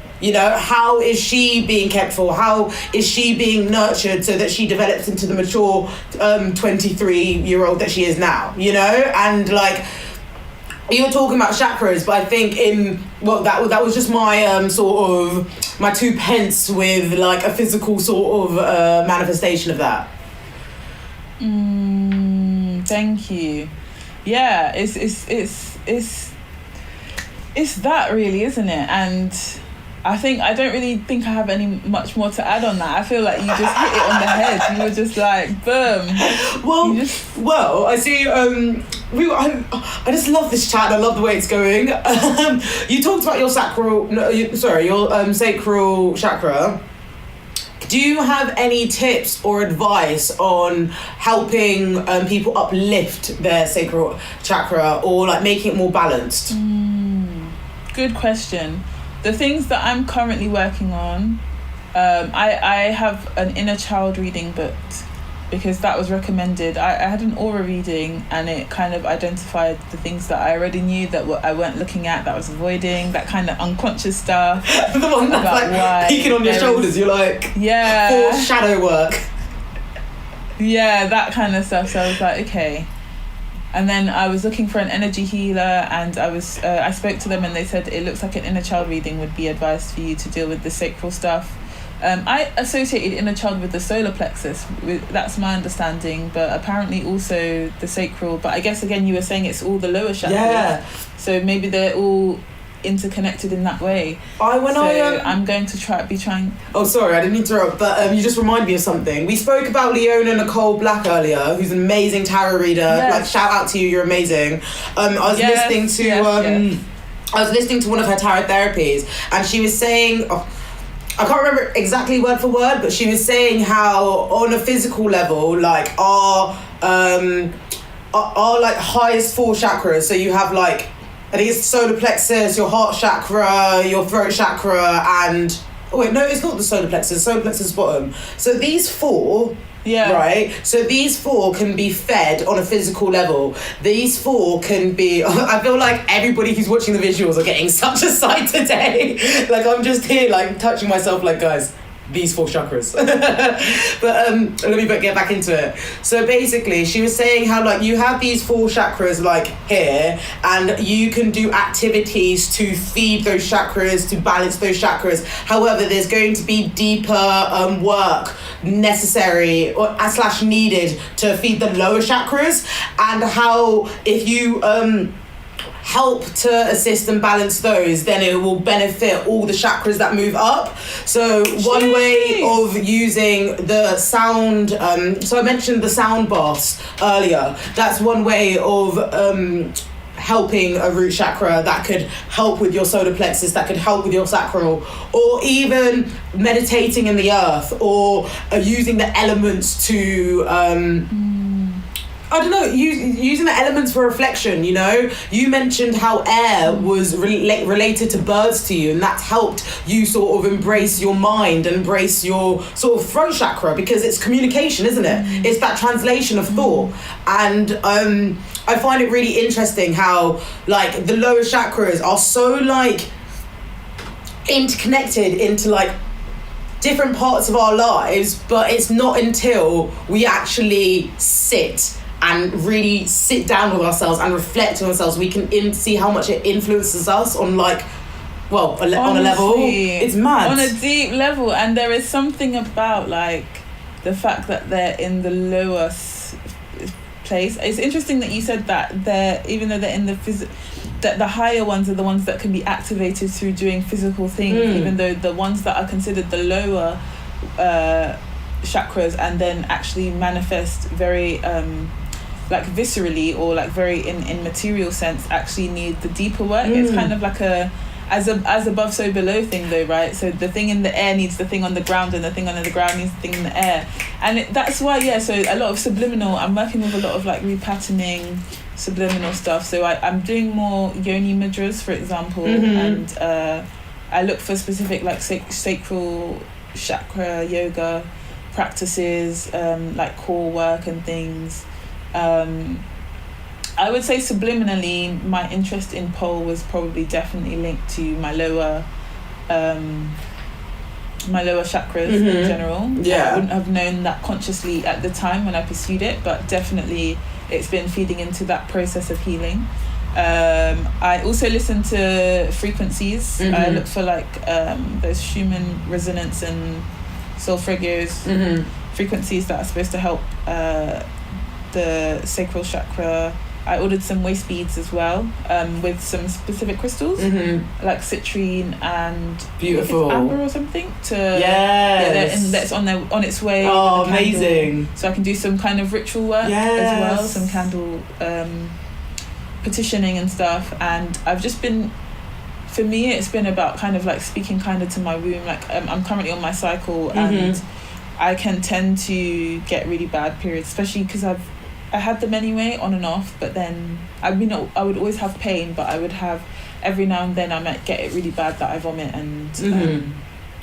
How is she being kept for? How is she being nurtured so that she develops into the mature 23-year-old that she is now? And like, you're talking about chakras, but I think that was just my sort of my 2 pence with like a physical sort of manifestation of that. Thank you. Yeah, it's that really, isn't it? And I don't really think I have much more to add on that. I feel like you just hit it on the head. You were just like, boom. Well, I see. I just love this chat. I love the way it's going. You talked about your sacral chakra. Do you have any tips or advice on helping people uplift their sacral chakra or like making it more balanced? Good question. The things that I'm currently working on I have an inner child reading booked because that was recommended. I had an aura reading and it kind of identified the things that I already knew that I weren't looking at, that I was avoiding, that kind of unconscious stuff. The one that's like peeking on your shoulders, you're like, foreshadow work. Yeah, that kind of stuff. So I was like, okay. And then I was looking for an energy healer, and I spoke to them and they said it looks like an inner child reading would be advised for you to deal with the sacral stuff. I associated inner child with the solar plexus. That's my understanding, but apparently also the sacral. But I guess again you were saying it's all the lower chakras. Yeah. So maybe they're all interconnected in that way. I'm going to trying. Oh, sorry, I didn't interrupt, but you just reminded me of something. We spoke about Leona Nicole Black earlier, who's an amazing tarot reader. Yes. Like, shout out to you, you're amazing. I was listening to one of her tarot therapies, and she was saying, I can't remember exactly word for word, but she was saying how on a physical level, like our like highest four chakras. So you have like, I think it's solar plexus, your heart chakra, your throat chakra, and it's not the solar plexus. Solar plexus is bottom. So these four. Yeah. Right? So these four can be fed on a physical level. These four can be... I feel like everybody who's watching the visuals are getting such a sight today. Like, I'm just here, like, touching myself like, guys, these four chakras. But let me get back into it. So basically, she was saying how, like, you have these four chakras, like, here, and you can do activities to feed those chakras, to balance those chakras. However, there's going to be deeper work necessary or / needed to feed the lower chakras, and how if you help to assist and balance those, then it will benefit all the chakras that move up. So one way of using the sound, so I mentioned the sound baths earlier, that's one way of helping a root chakra that could help with your solar plexus, that could help with your sacral, or even meditating in the earth, or using the elements to I don't know, using the elements for reflection, you know? You mentioned how air was related to birds to you, and that's helped you sort of embrace your mind, embrace your sort of throat chakra, because it's communication, isn't it? It's that translation of thought. And I find it really interesting how, like, the lower chakras are so, like, interconnected into, like, different parts of our lives, but it's not until we actually sit and really sit down with ourselves and reflect on ourselves we can see how much it influences us on, like, well, on a level. It's mad. On a deep level. And there is something about, like, the fact that they're in the lower place. It's interesting that you said that even though they're in that the higher ones are the ones that can be activated through doing physical things, even though the ones that are considered the lower chakras and then actually manifest very like viscerally, or like very in material sense, actually need the deeper work. It's kind of like a as above so below thing though, right? So the thing in the air needs the thing on the ground, and the thing on the ground needs the thing in the air. And that's why, so a lot of subliminal, I'm working with a lot of like repatterning subliminal stuff. So I'm doing more yoni mudras, for example, and I look for specific like sacral chakra yoga practices, like core work and things. I would say subliminally my interest in pole was probably definitely linked to my lower chakras in general. I wouldn't have known that consciously at the time when I pursued it, but definitely it's been feeding into that process of healing. I also listen to frequencies. I look for like those Schumann resonance and solfeggio's frequencies that are supposed to help the sacral chakra. I ordered some waist beads as well, with some specific crystals, like citrine and beautiful amber or something. That's on its way. Oh, amazing! So I can do some kind of ritual work as well, some candle petitioning and stuff. And I've just been, for me, it's been about kind of like speaking kind of to my womb. Like I'm currently on my cycle, and I can tend to get really bad periods, especially because I had them anyway, on and off, but then, I mean, I would always have pain, but I would have, every now and then I might get it really bad that I vomit, and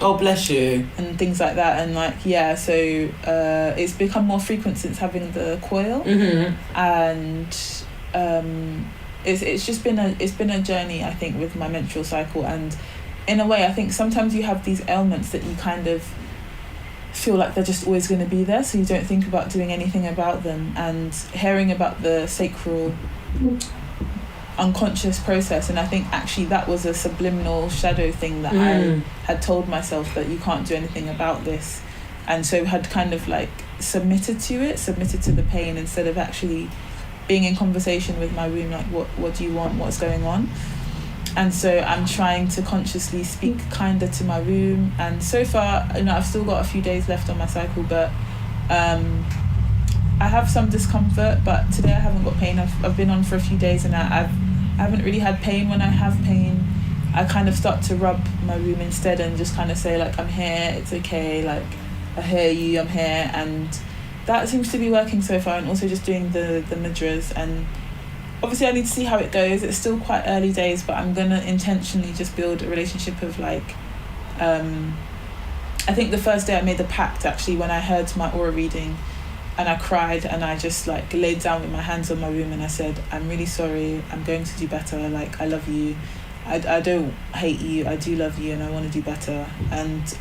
Oh, bless you. And things like that, and like, yeah, so it's become more frequent since having the coil. And it's just been a journey, I think, with my menstrual cycle. And in a way, I think sometimes you have these ailments that you kind of feel like they're just always going to be there, so you don't think about doing anything about them. And hearing about the sacral unconscious process, and I think actually that was a subliminal shadow thing that I had told myself, that you can't do anything about this, and so had kind of like submitted to the pain, instead of actually being in conversation with my womb, like what do you want, what's going on. And so I'm trying to consciously speak kinder to my womb, and so far, you know, I've still got a few days left on my cycle, but I have some discomfort, but today I haven't got pain. I've been on for a few days, and I haven't really had pain. When I have pain, I kind of start to rub my womb instead, and just kind of say like, I'm here, it's okay, like I hear you, I'm here. And that seems to be working so far. And also just doing the mudras, and obviously I need to see how it goes. It's still quite early days, but I'm gonna intentionally just build a relationship of like, I think the first day I made the pact, actually, when I heard my aura reading, and I cried, and I just like laid down with my hands on my womb, and I said, I'm really sorry, I'm going to do better, like I love you, I don't hate you, I do love you, and I want to do better. And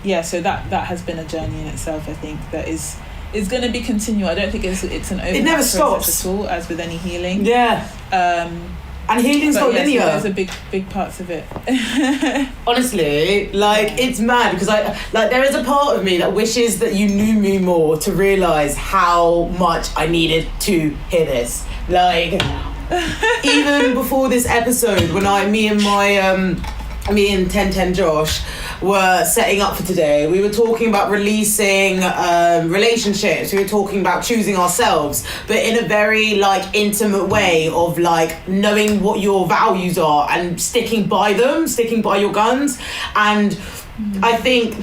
yeah, so that has been a journey in itself, I think, that is going to be continual. I don't think it's an overnight it never process stops at all, as with any healing. And healing's not linear. So those are big parts of it. Honestly, like, it's mad, because there is a part of me that wishes that you knew me more to realise how much I needed to hear this. Like, even before this episode, when me and 1010 Josh were setting up for today, we were talking about releasing relationships, we were talking about choosing ourselves, but in a very like intimate way of like knowing what your values are and sticking by your guns. And I think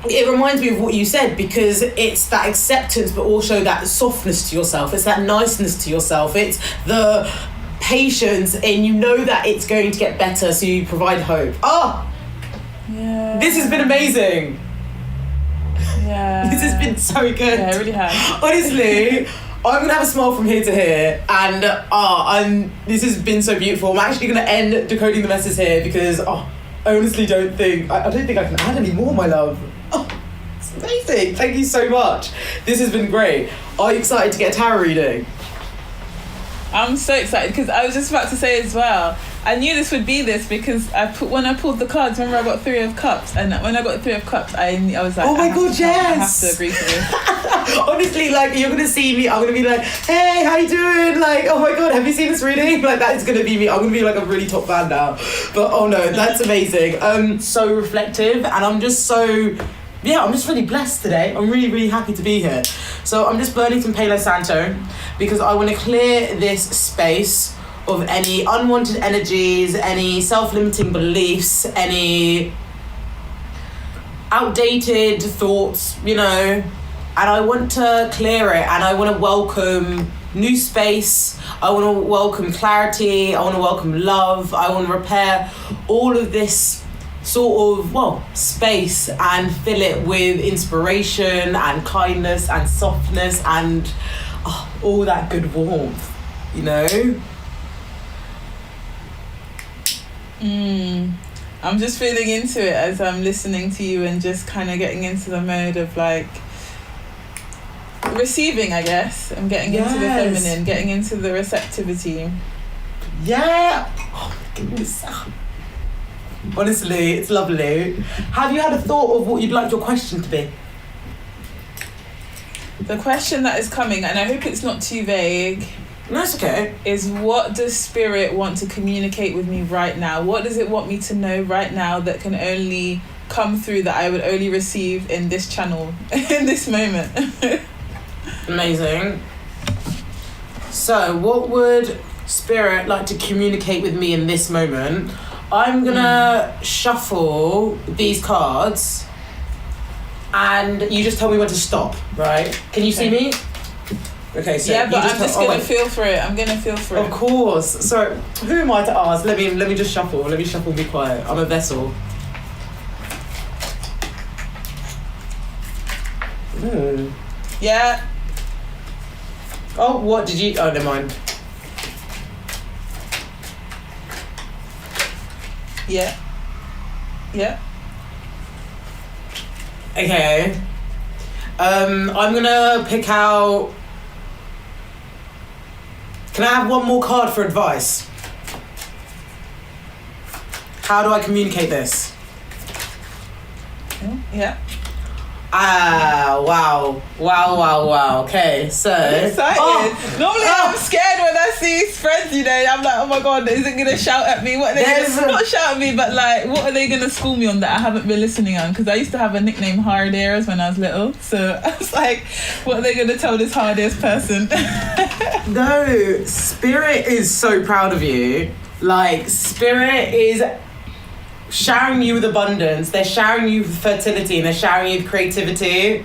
it reminds me of what you said, because it's that acceptance, but also that softness to yourself, it's that niceness to yourself, it's the patience, and you know that it's going to get better, so you provide hope. Yeah. This has been amazing. Yeah. This has been so good. Yeah, it really has. Honestly, I'm gonna have a smile from here to here, and this has been so beautiful. I'm actually gonna end decoding the message here, because I honestly don't think I can add any more, my love. It's amazing. Thank you so much. This has been great. Are you excited to get a tarot reading? I'm so excited, because I was just about to say as well, I knew this would be this, because when I pulled the cards, remember I got 3 of Cups, and when I got 3 of Cups, I was like, oh my God, yes! I have to agree to this. Honestly, like, you're gonna see me, I'm gonna be like, hey, how you doing? Like, oh my God, have you seen this reading? Like, that is gonna be me. I'm gonna be like a really top fan now. But oh no, that's amazing. So reflective, and I'm just really blessed today. I'm really, really happy to be here. So I'm just burning some Palo Santo, because I want to clear this space of any unwanted energies, any self-limiting beliefs, any outdated thoughts, you know, and I want to clear it, and I want to welcome new space, I want to welcome clarity, I want to welcome love, I want to repair all of this sort of, space, and fill it with inspiration and kindness and softness and all that good warmth, you know? I'm just feeling into it as I'm listening to you, and just kind of getting into the mode of like receiving, I guess. I'm getting into the feminine, getting into the receptivity. Yeah. Oh my goodness. Honestly, it's lovely. Have you had a thought of what you'd like your question to be? The question that is coming, and I hope it's not too vague. No, it's okay. Is, what does Spirit want to communicate with me right now? What does it want me to know right now that can only come through, that I would only receive in this channel, in this moment? Amazing. So, what would Spirit like to communicate with me in this moment? I'm gonna shuffle these cards, and you just tell me when to stop, right? Can you see me? Okay, so yeah, but you I'm just gonna feel for it. I'm gonna feel for it. Of course. So who am I to ask? Let me just shuffle. Let me shuffle and be quiet. I'm a vessel. Yeah. Oh, what did you? Oh, never mind. Yeah. Yeah. Okay. I'm gonna pick out. Can I have one more card for advice? How do I communicate this? Yeah. Wow. Okay, so. I'm excited. Normally I'm scared when I see friends, you know. I'm like, oh my God, is it going to shout at me? What are they gonna, not shout at me, but like, what are they going to school me on that I haven't been listening on? Because I used to have a nickname, Hard Ears, when I was little. So I was like, what are they going to tell this hard ears person? No, Spirit is so proud of you. Like, Spirit is showering you with abundance. They're showering you with fertility, and they're showering you with creativity.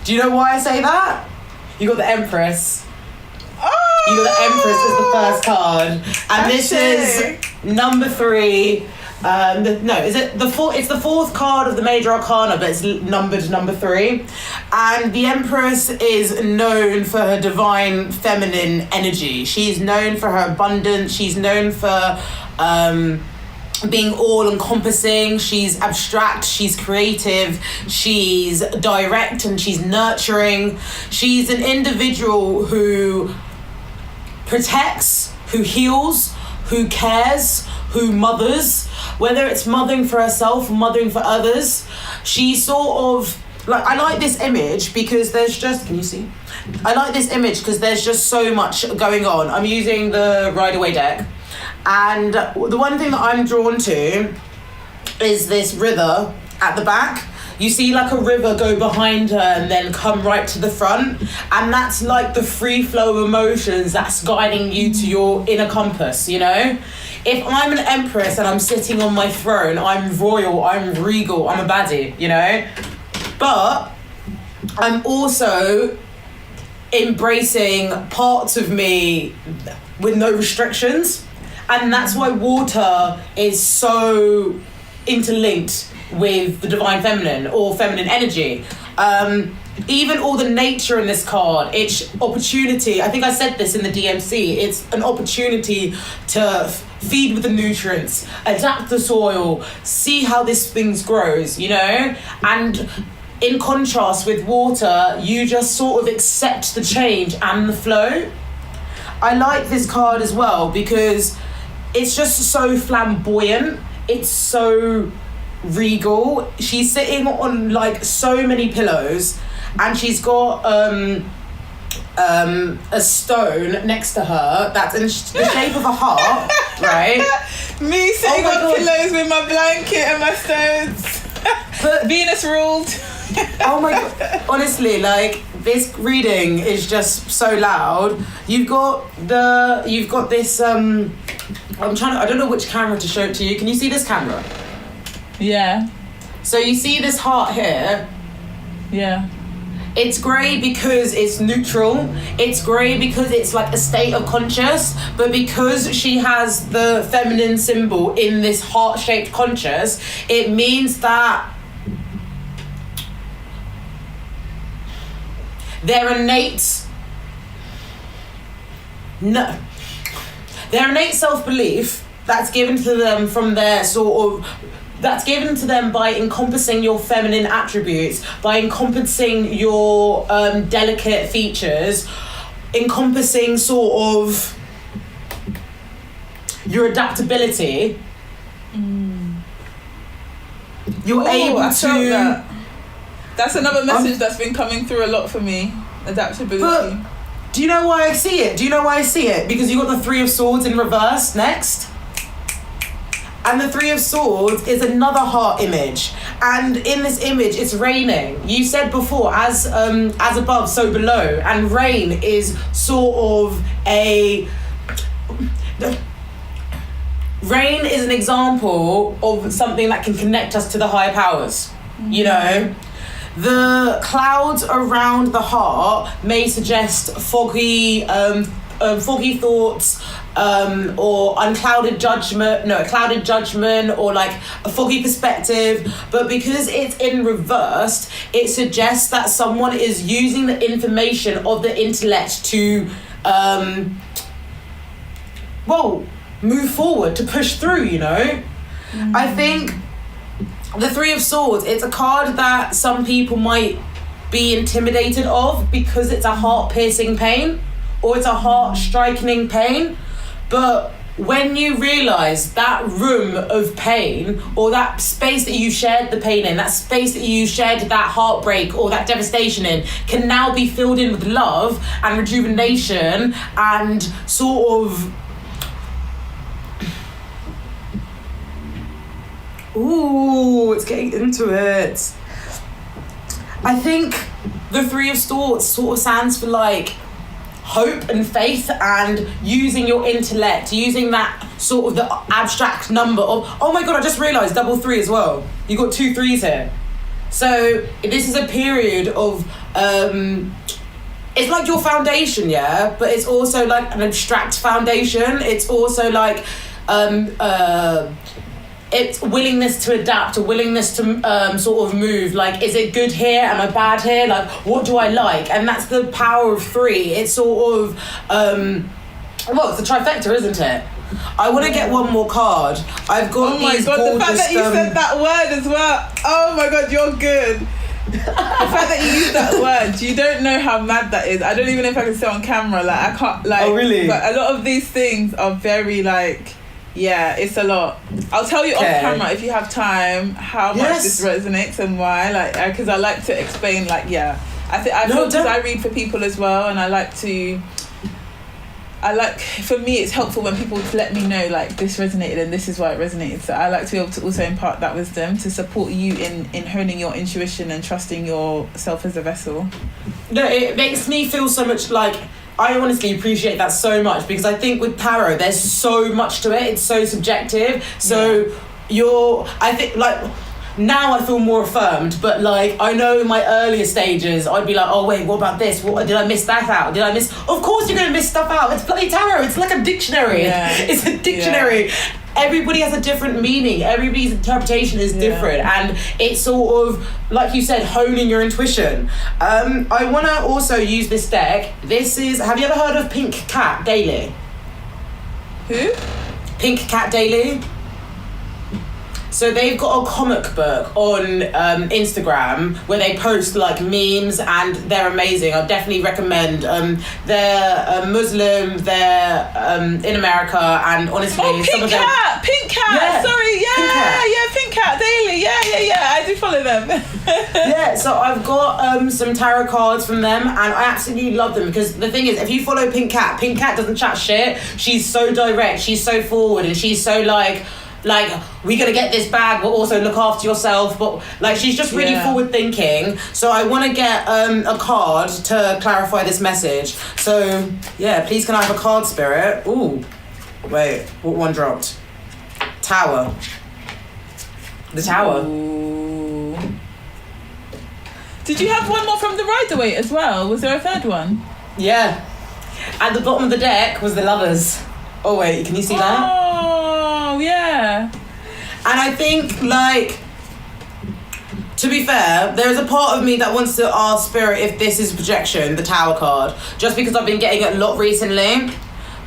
Do you know why I say that? You got the Empress. Oh! You got the Empress as the first card, and this is number 3. Is it the fourth? It's the 4th card of the Major Arcana, but it's numbered number 3. And the Empress is known for her divine feminine energy. She's known for her abundance. She's known for being all-encompassing. She's abstract, she's creative, she's direct, and she's nurturing. She's an individual who protects, who heals, who cares, who mothers, whether it's mothering for herself or mothering for others. She sort of, like, I like this image because there's just, can you see? I like this image because there's just so much going on. I'm using the Rider-Waite deck. And the one thing that I'm drawn to is this river at the back. You see like a river go behind her and then come right to the front. And that's like the free flow of emotions that's guiding you to your inner compass, you know? If I'm an Empress and I'm sitting on my throne, I'm royal, I'm regal, I'm a baddie, you know? But I'm also embracing parts of me with no restrictions. And that's why water is so interlinked with the divine feminine or feminine energy. Even all the nature in this card, it's opportunity. I think I said this in the DMC. It's an opportunity to feed with the nutrients, adapt the soil, see how this thing grows, you know? And in contrast with water, you just sort of accept the change and the flow. I like this card as well because it's just so flamboyant. It's so regal. She's sitting on like so many pillows, and she's got a stone next to her that's in the shape of a heart, right? Me sitting on pillows with my blanket and my stones. But Venus ruled. Oh my God, honestly, like, this reading is just so loud. You've got this, I don't know which camera to show it to you. Can you see this camera? Yeah. So you see this heart here? Yeah. It's grey because it's neutral. It's grey because it's like a state of conscious. But because she has the feminine symbol in this heart-shaped conscious, it means that their innate self-belief that's given to them from their that's given to them by encompassing your feminine attributes, by encompassing your delicate features, encompassing sort of your adaptability. You're able to. That's another message that's been coming through a lot for me. Adaptability. But do you know why I see it? Because you got the 3 of Swords in reverse next. And the 3 of Swords is another heart image. And in this image, it's raining. You said before, as above, so below. And rain is sort of rain is an example of something that can connect us to the higher powers. You know? The clouds around the heart may suggest foggy thoughts, or clouded judgment, or like a foggy perspective. But because it's in reversed, it suggests that someone is using the information of the intellect to move forward, to push through, you know? I think the Three of Swords, it's a card that some people might be intimidated of because it's a heart-piercing pain, or it's a heart-striking pain. But when you realise that room of pain, or that space that you shared the pain in, that space that you shared that heartbreak or that devastation in, can now be filled in with love and rejuvenation and sort of... Ooh, it's getting into it. I think the Three of Swords sort of stands for like hope and faith, and using your intellect, using that sort of the abstract number of, oh my god, I just realised double 3 as well. You got 2 3s here. So this is a period of it's like your foundation, yeah, but it's also like an abstract foundation. It's also like it's willingness to adapt, a willingness to sort of move. Like, is it good here? Am I bad here? Like, what do I like? And that's the power of 3. It's sort of, it's a trifecta, isn't it? I want to get one more card. I've got Oh my these god, gorgeous, the fact that you said that word as well. Oh my god, you're good. The fact that you used that word, you don't know how mad that is. I don't even know if I can say it on camera. Like, I can't, like... Oh, really? But a lot of these things are very, like... Yeah, it's a lot. I'll tell you off camera if you have time how much this resonates and why. Like, because I like to explain. Like, yeah, I feel because I read for people as well, and for me it's helpful when people let me know like this resonated and this is why it resonated. So I like to be able to also impart that wisdom to support you in honing your intuition and trusting yourself as a vessel. No, it makes me feel so much like. I honestly appreciate that so much, because I think with tarot there's so much to it. It's so subjective. So I think like now I feel more affirmed, but like I know in my earlier stages I'd be like, oh wait, what about this? What did I miss that out? Of course you're gonna miss stuff out. It's bloody tarot. It's like a dictionary. It's a dictionary. Everybody has a different meaning. Everybody's interpretation is different, and it's sort of, like you said, honing your intuition. I want to also use this deck. Have you ever heard of Pink Cat Daily? Who? Pink Cat Daily. So they've got a comic book on Instagram where they post like memes, and they're amazing. I definitely recommend. They're Muslim, they're in America, and honestly, Pink Cat! Yeah, sorry, Pink Cat Daily, I do follow them. Yeah, so I've got some tarot cards from them, and I absolutely love them, because the thing is, if you follow Pink Cat doesn't chat shit. She's so direct, she's so forward, and she's so like we're gonna get this bag, but also look after yourself. But like, she's just really forward thinking. So I want to get a card to clarify this message. So yeah, please can I have a card, Spirit? Ooh, wait, what one dropped? Tower. The Tower. Ooh. Did you have one more from the Rider-Waite as well? Was there a third one? Yeah. At the bottom of the deck was the Lovers. Oh wait, can you see that? Oh yeah. And I think, like, to be fair, there's a part of me that wants to ask Spirit if this is projection, the Tower card, just because I've been getting it a lot recently.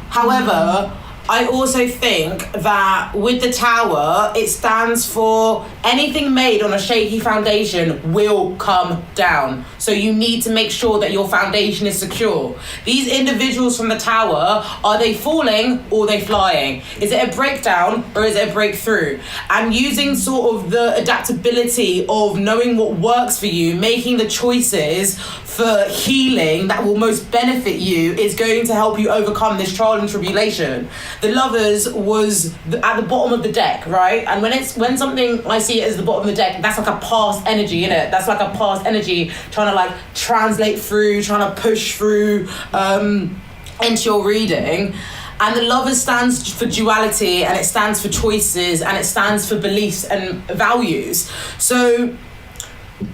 However, I also think that with the Tower, it stands for anything made on a shaky foundation will come down. So you need to make sure that your foundation is secure. These individuals from the Tower, are they falling or are they flying? Is it a breakdown or is it a breakthrough? And using sort of the adaptability of knowing what works for you, making the choices for healing that will most benefit you, is going to help you overcome this trial and tribulation. The Lovers was at the bottom of the deck, right? And when something, I see it as the bottom of the deck, that's like a past energy, innit? That's like a past energy trying to like translate through, trying to push through into your reading. And the Lovers stands for duality, and it stands for choices, and it stands for beliefs and values. So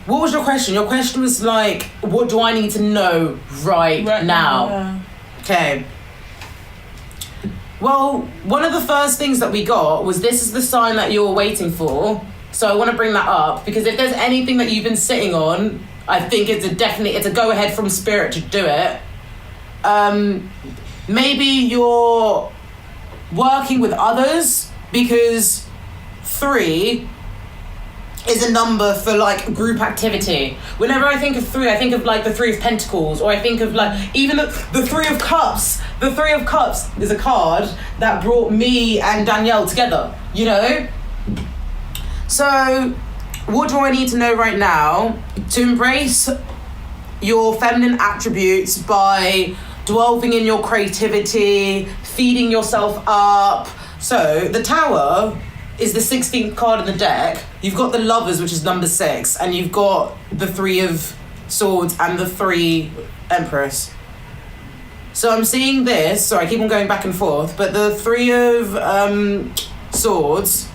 What was your question? Your question was like, what do I need to know right now? Yeah. Okay. Well, one of the first things that we got was this is the sign that you're waiting for. So I want to bring that up because if there's anything that you've been sitting on, I think it's a go ahead from spirit to do it. Maybe you're working with others because 3 is a number for like group activity. Whenever I think of 3, I think of like the 3 of Pentacles, or I think of like even the 3 of Cups. The 3 of Cups is a card that brought me and Danielle together, you know? So what do I need to know right now? To embrace your feminine attributes by delving in your creativity, feeding yourself up. So the Tower is the 16th card in the deck. You've got the Lovers, which is number 6, and you've got the 3 of Swords and the 3 Empress. So I'm seeing this, so I keep on going back and forth, but the 3 of Swords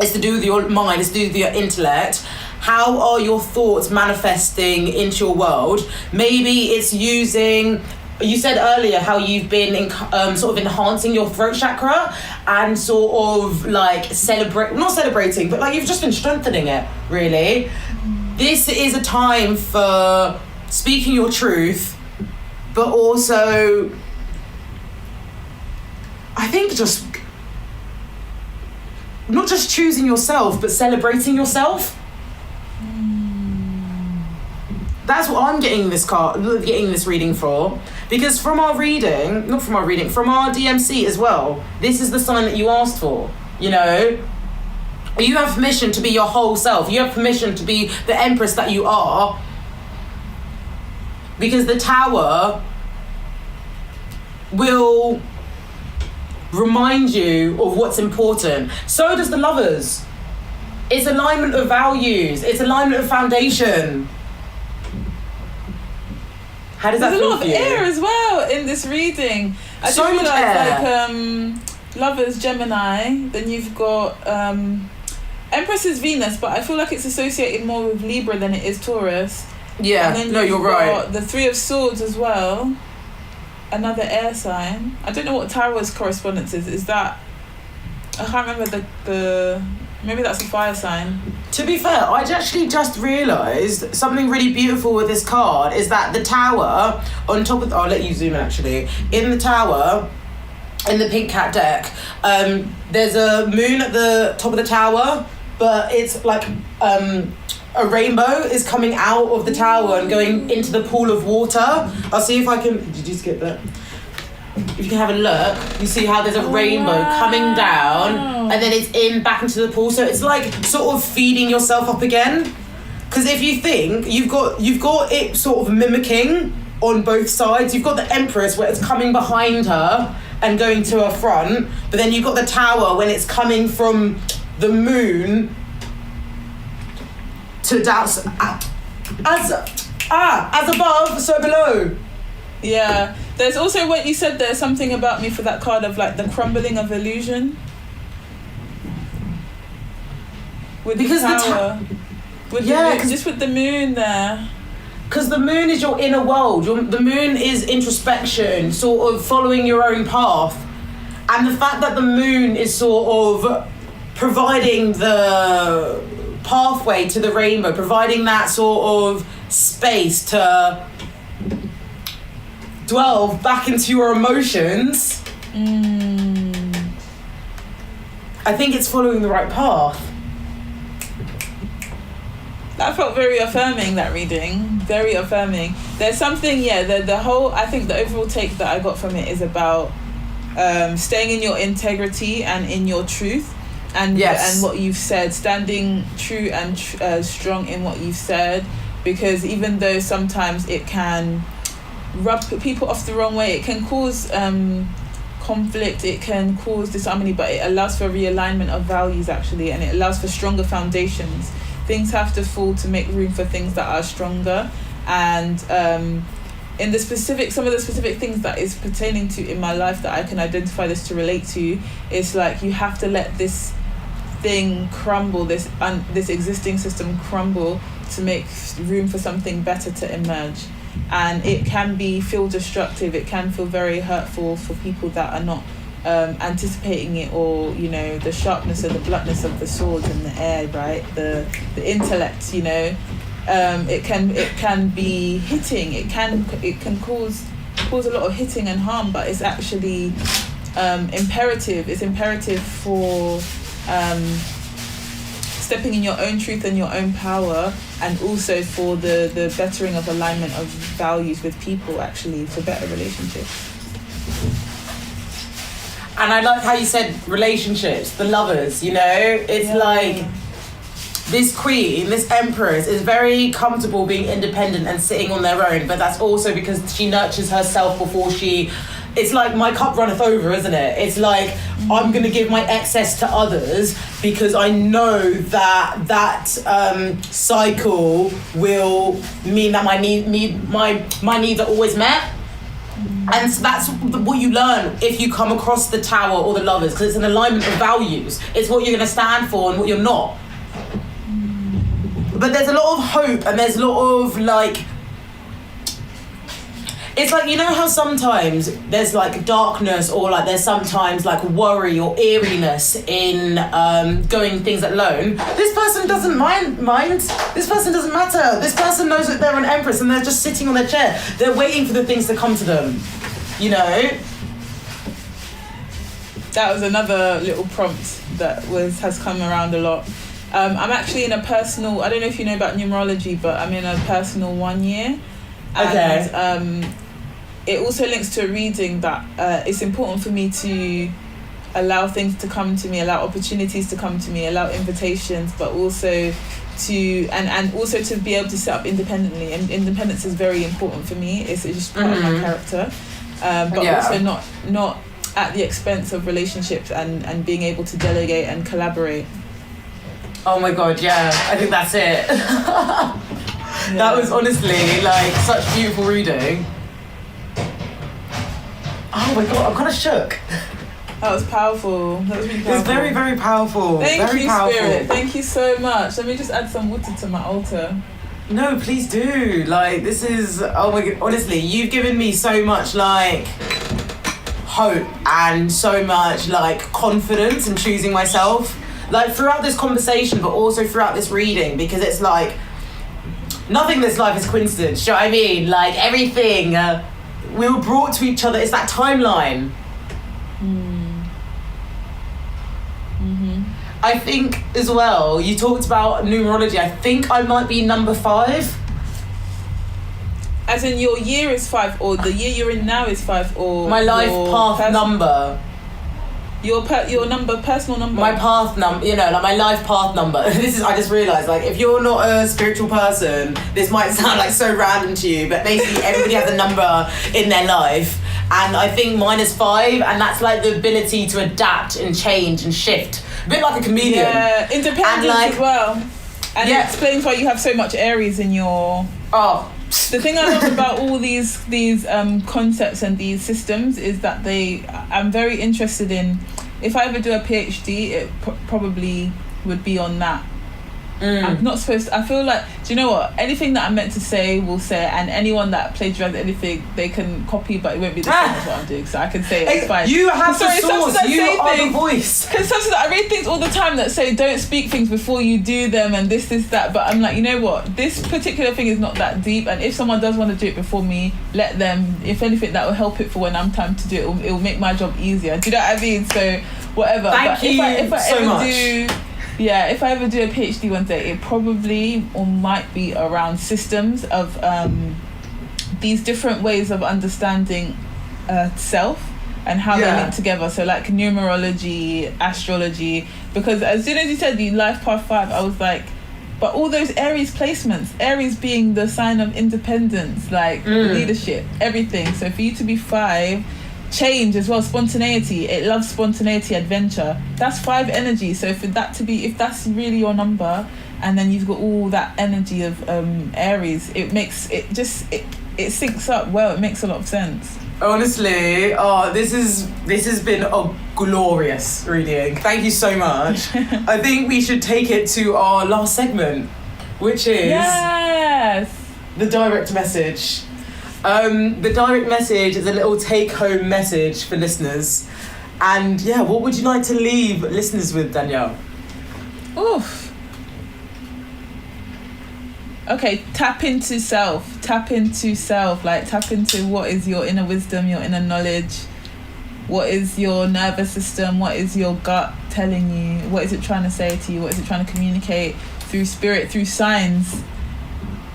is to do with your mind, is to do with your intellect. How are your thoughts manifesting into your world?Maybe it's using... You said earlier how you've been sort of enhancing your throat chakra and sort of like not celebrating, but like you've just been strengthening it, really. This is a time for speaking your truth, but also, I think just, not just choosing yourself, but celebrating yourself. That's what I'm getting this reading for. Because from our DMC as well, this is the sign that you asked for, you know? You have permission to be your whole self. You have permission to be the Empress that you are. Because the Tower will remind you of what's important. So does the Lovers. It's alignment of values. It's alignment of foundation. How does that feel for you? There's a lot of air as well in this reading. I so just much air. Like Lovers, Gemini. Then you've got Empress is Venus, but I feel like it's associated more with Libra than it is Taurus. Yeah, and then no, you're right. The 3 of Swords as well. Another air sign. I don't know what Tarot's correspondence is. Is that... I can't remember the maybe that's a fire sign. To be fair, I actually just realised something really beautiful with this card is that the Tower on top of... I'll let you zoom in actually. In the Tower, in the Pink Cat deck, there's a moon at the top of the Tower, but it's like a rainbow is coming out of the Tower and going into the pool of water. I'll see if I can... Did you skip that? If you can have a look, you see how there's a rainbow coming down and then it's back into the pool. So it's like sort of feeding yourself up again. Because if you think, you've got it sort of mimicking on both sides. You've got the Empress where it's coming behind her and going to her front. But then you've got the Tower when it's coming from the moon to down. As above, so below. Yeah. There's also what you said there's something about me for that card of like the crumbling of illusion. With because the Tower. Just with the moon there. Because the moon is your inner world. The moon is introspection, sort of following your own path. And the fact that the moon is sort of providing the pathway to the rainbow, providing that sort of space to delve back into your emotions. I think it's following the right path. That felt very affirming, that reading. Very affirming. There's something, the whole, I think the overall take that I got from it is about staying in your integrity and in your truth and what you've said, standing true and strong in what you've said, because even though sometimes it can rub people off the wrong way, it can cause conflict, it can cause disharmony, but it allows for realignment of values actually, and it allows for stronger foundations. Things have to fall to make room for things that are stronger, and in the specific, some of the specific things that is pertaining to in my life that I can identify this to relate to, is like you have to let this thing crumble, this existing system crumble, to make room for something better to emerge. And it can feel destructive, it can feel very hurtful for people that are not anticipating it, or the sharpness and the bluntness of the swords in the air, right? The intellect, it can be hitting, it can cause a lot of hitting and harm, but it's actually imperative. It's imperative for stepping in your own truth and your own power, and also for the bettering of alignment of values with people, actually, for better relationships. And I like how you said relationships, the lovers, it's like this queen, this empress is very comfortable being independent and sitting on their own, but that's also because she nurtures herself before it's like my cup runneth over, isn't it? It's like I'm going to give my excess to others because I know that cycle will mean that my needs are always met. And so that's what you learn if you come across the Tower or the Lovers, because it's an alignment of values. It's what you're going to stand for and what you're not. But there's a lot of hope, and there's a lot of it's like, how sometimes there's darkness, or there's sometimes worry or eeriness in going things alone. This person doesn't mind. This person doesn't matter. This person knows that they're an empress and they're just sitting on their chair. They're waiting for the things to come to them, That was another little prompt that has come around a lot. I'm actually in a personal, I don't know if you know about numerology, but I'm in a personal 1 year. Okay. And it also links to a reading that it's important for me to allow things to come to me, allow opportunities to come to me, allow invitations, but also and also to be able to set up independently. And independence is very important for me. It's just part of my character, but also not at the expense of relationships and being able to delegate and collaborate. Oh my God, yeah, I think that's it. That was honestly such beautiful reading. Oh my God, I'm kind of shook. That was powerful. That was really powerful. It was very, very powerful. Thank very you, powerful. Spirit. Thank you so much. Let me just add some water to my altar. No, please do. This is, oh my God, honestly, you've given me so much hope and so much confidence in choosing myself. Throughout this conversation, but also throughout this reading, because it's nothing in this life is coincidence. Do you know what I mean? Everything, we were brought to each other. It's that timeline. I think as well, you talked about numerology. I think I might be number 5. As in your year is 5, or the year you're in now is 5, or my life path number. Your number, personal number. My path number, my life path number. I just realised, if you're not a spiritual person, this might sound so random to you, but basically everybody has a number in their life. And I think mine is 5, and that's the ability to adapt and change and shift. A bit like a chameleon. Yeah, independence as well. And it explains why you have so much Aries in your... Oh. The thing I love about all these concepts and these systems is that I'm very interested in, if I ever do a PhD, it probably would be on that. I'm not supposed to, I feel do you know what? Anything that I'm meant to say, will say, and anyone that plagiarizes anything, they can copy, but it won't be the same as what I'm doing, so I can say it's fine. You have the source, you are the voice. Because sometimes I read things all the time that say don't speak things before you do them, and this, that, but I'm you know what? This particular thing is not that deep, and if someone does want to do it before me, let them. If anything, that will help it for when I'm time to do it. It will make my job easier. Do you know what I mean? So, whatever. Thank you so much. If I ever do a PhD one day, it probably or might be around systems of these different ways of understanding self and how they link together. So numerology, astrology, because as soon as you said the life path 5, I was but all those Aries placements, Aries being the sign of independence, leadership, everything. So for you to be 5, change as well, spontaneity, it loves spontaneity, adventure, that's 5 energy. So for that to be, if that's really your number, and then you've got all that energy of Aries, it makes it just it syncs up well. It makes a lot of sense. Honestly, this has been a glorious reading. Thank you so much. I think we should take it to our last segment. which is the direct message. The direct message is a little take-home message for listeners. And yeah, what would you like to leave listeners with, Danielle? Oof. Okay, tap into self. Like, tap into what is your inner wisdom, your inner knowledge. What is your nervous system? What is your gut telling you? What is it trying to say to you? What is it trying to communicate through spirit, through signs?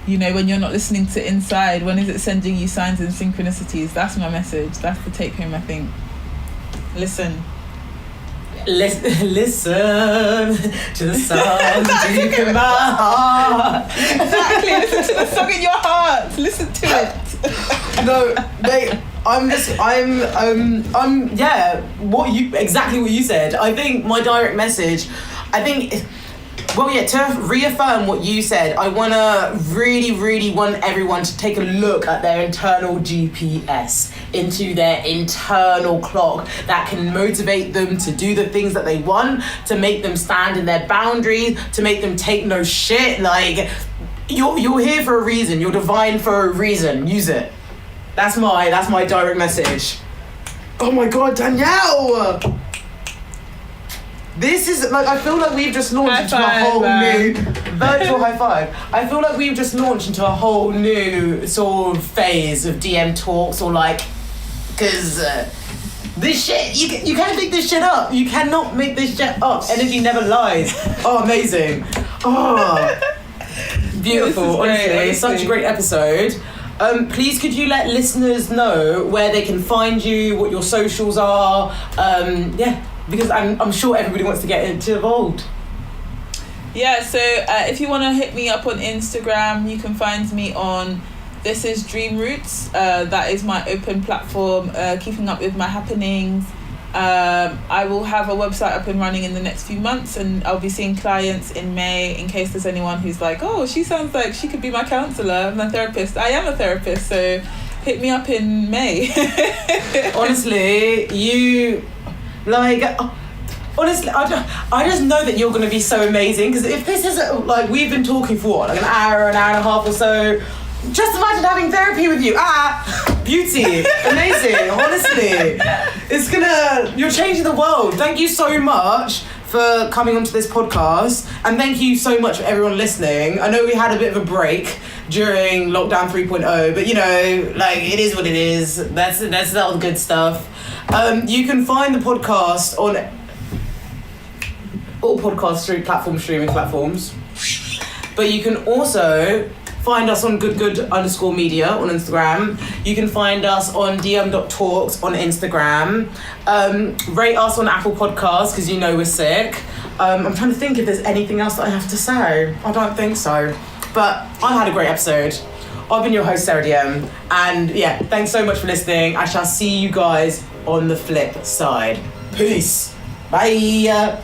You know, when you're not listening to inside, when is it sending you signs and synchronicities? That's my message. That's the take home, I think. Listen to the song deep in my heart. Exactly. Listen to the song in your heart. Listen to it. No, mate. Exactly what you said. I think my direct message, to reaffirm what you said, I want to really want everyone to take a look at their internal GPS, into their internal clock that can motivate them to do the things that they want, to make them stand in their boundaries, to make them take no shit. Like, you're here for a reason. You're divine for a reason. Use it. That's my direct message. Oh my God, Danielle! This is, like, I feel like we've just launched into a whole new virtual high five. I feel like we've just launched into a whole new sort of phase of DM talks, or like, because this shit, you can't make this shit up. You cannot make this shit up. Energy never lies. Oh, amazing. Oh, beautiful. Honestly, it's such a great episode. Please, could you let listeners know where they can find you, what your socials are? Because I'm sure everybody wants to get involved. Yeah, so if you want to hit me up on Instagram, you can find me on This Is Dream Roots. That is my open platform, keeping up with my happenings. I will have a website up and running in the next few months, and I'll be seeing clients in May, in case there's anyone who's like, oh, she sounds like she could be my counsellor, my therapist. I am a therapist, so hit me up in May. Honestly, I just know that you're going to be so amazing, because if this isn't, like, we've been talking for what, like an hour and a half or so, just imagine having therapy with you. Beauty, amazing. Honestly, you're changing the world. Thank you so much for coming onto this podcast, and thank you so much for everyone listening. I know we had a bit of a break during lockdown 3.0, but you know, like, it is what it is. That's all the good stuff. You can find the podcast on all podcast streaming platforms, but you can also find us on good_media on Instagram. You can find us on DM.Talks on Instagram. Rate us on Apple Podcasts, because you know we're sick. I'm trying to think if there's anything else that I have to say. I don't think so. But I've had a great episode. I've been your host, Sarah DM. And yeah, thanks so much for listening. I shall see you guys on the flip side. Peace. Bye.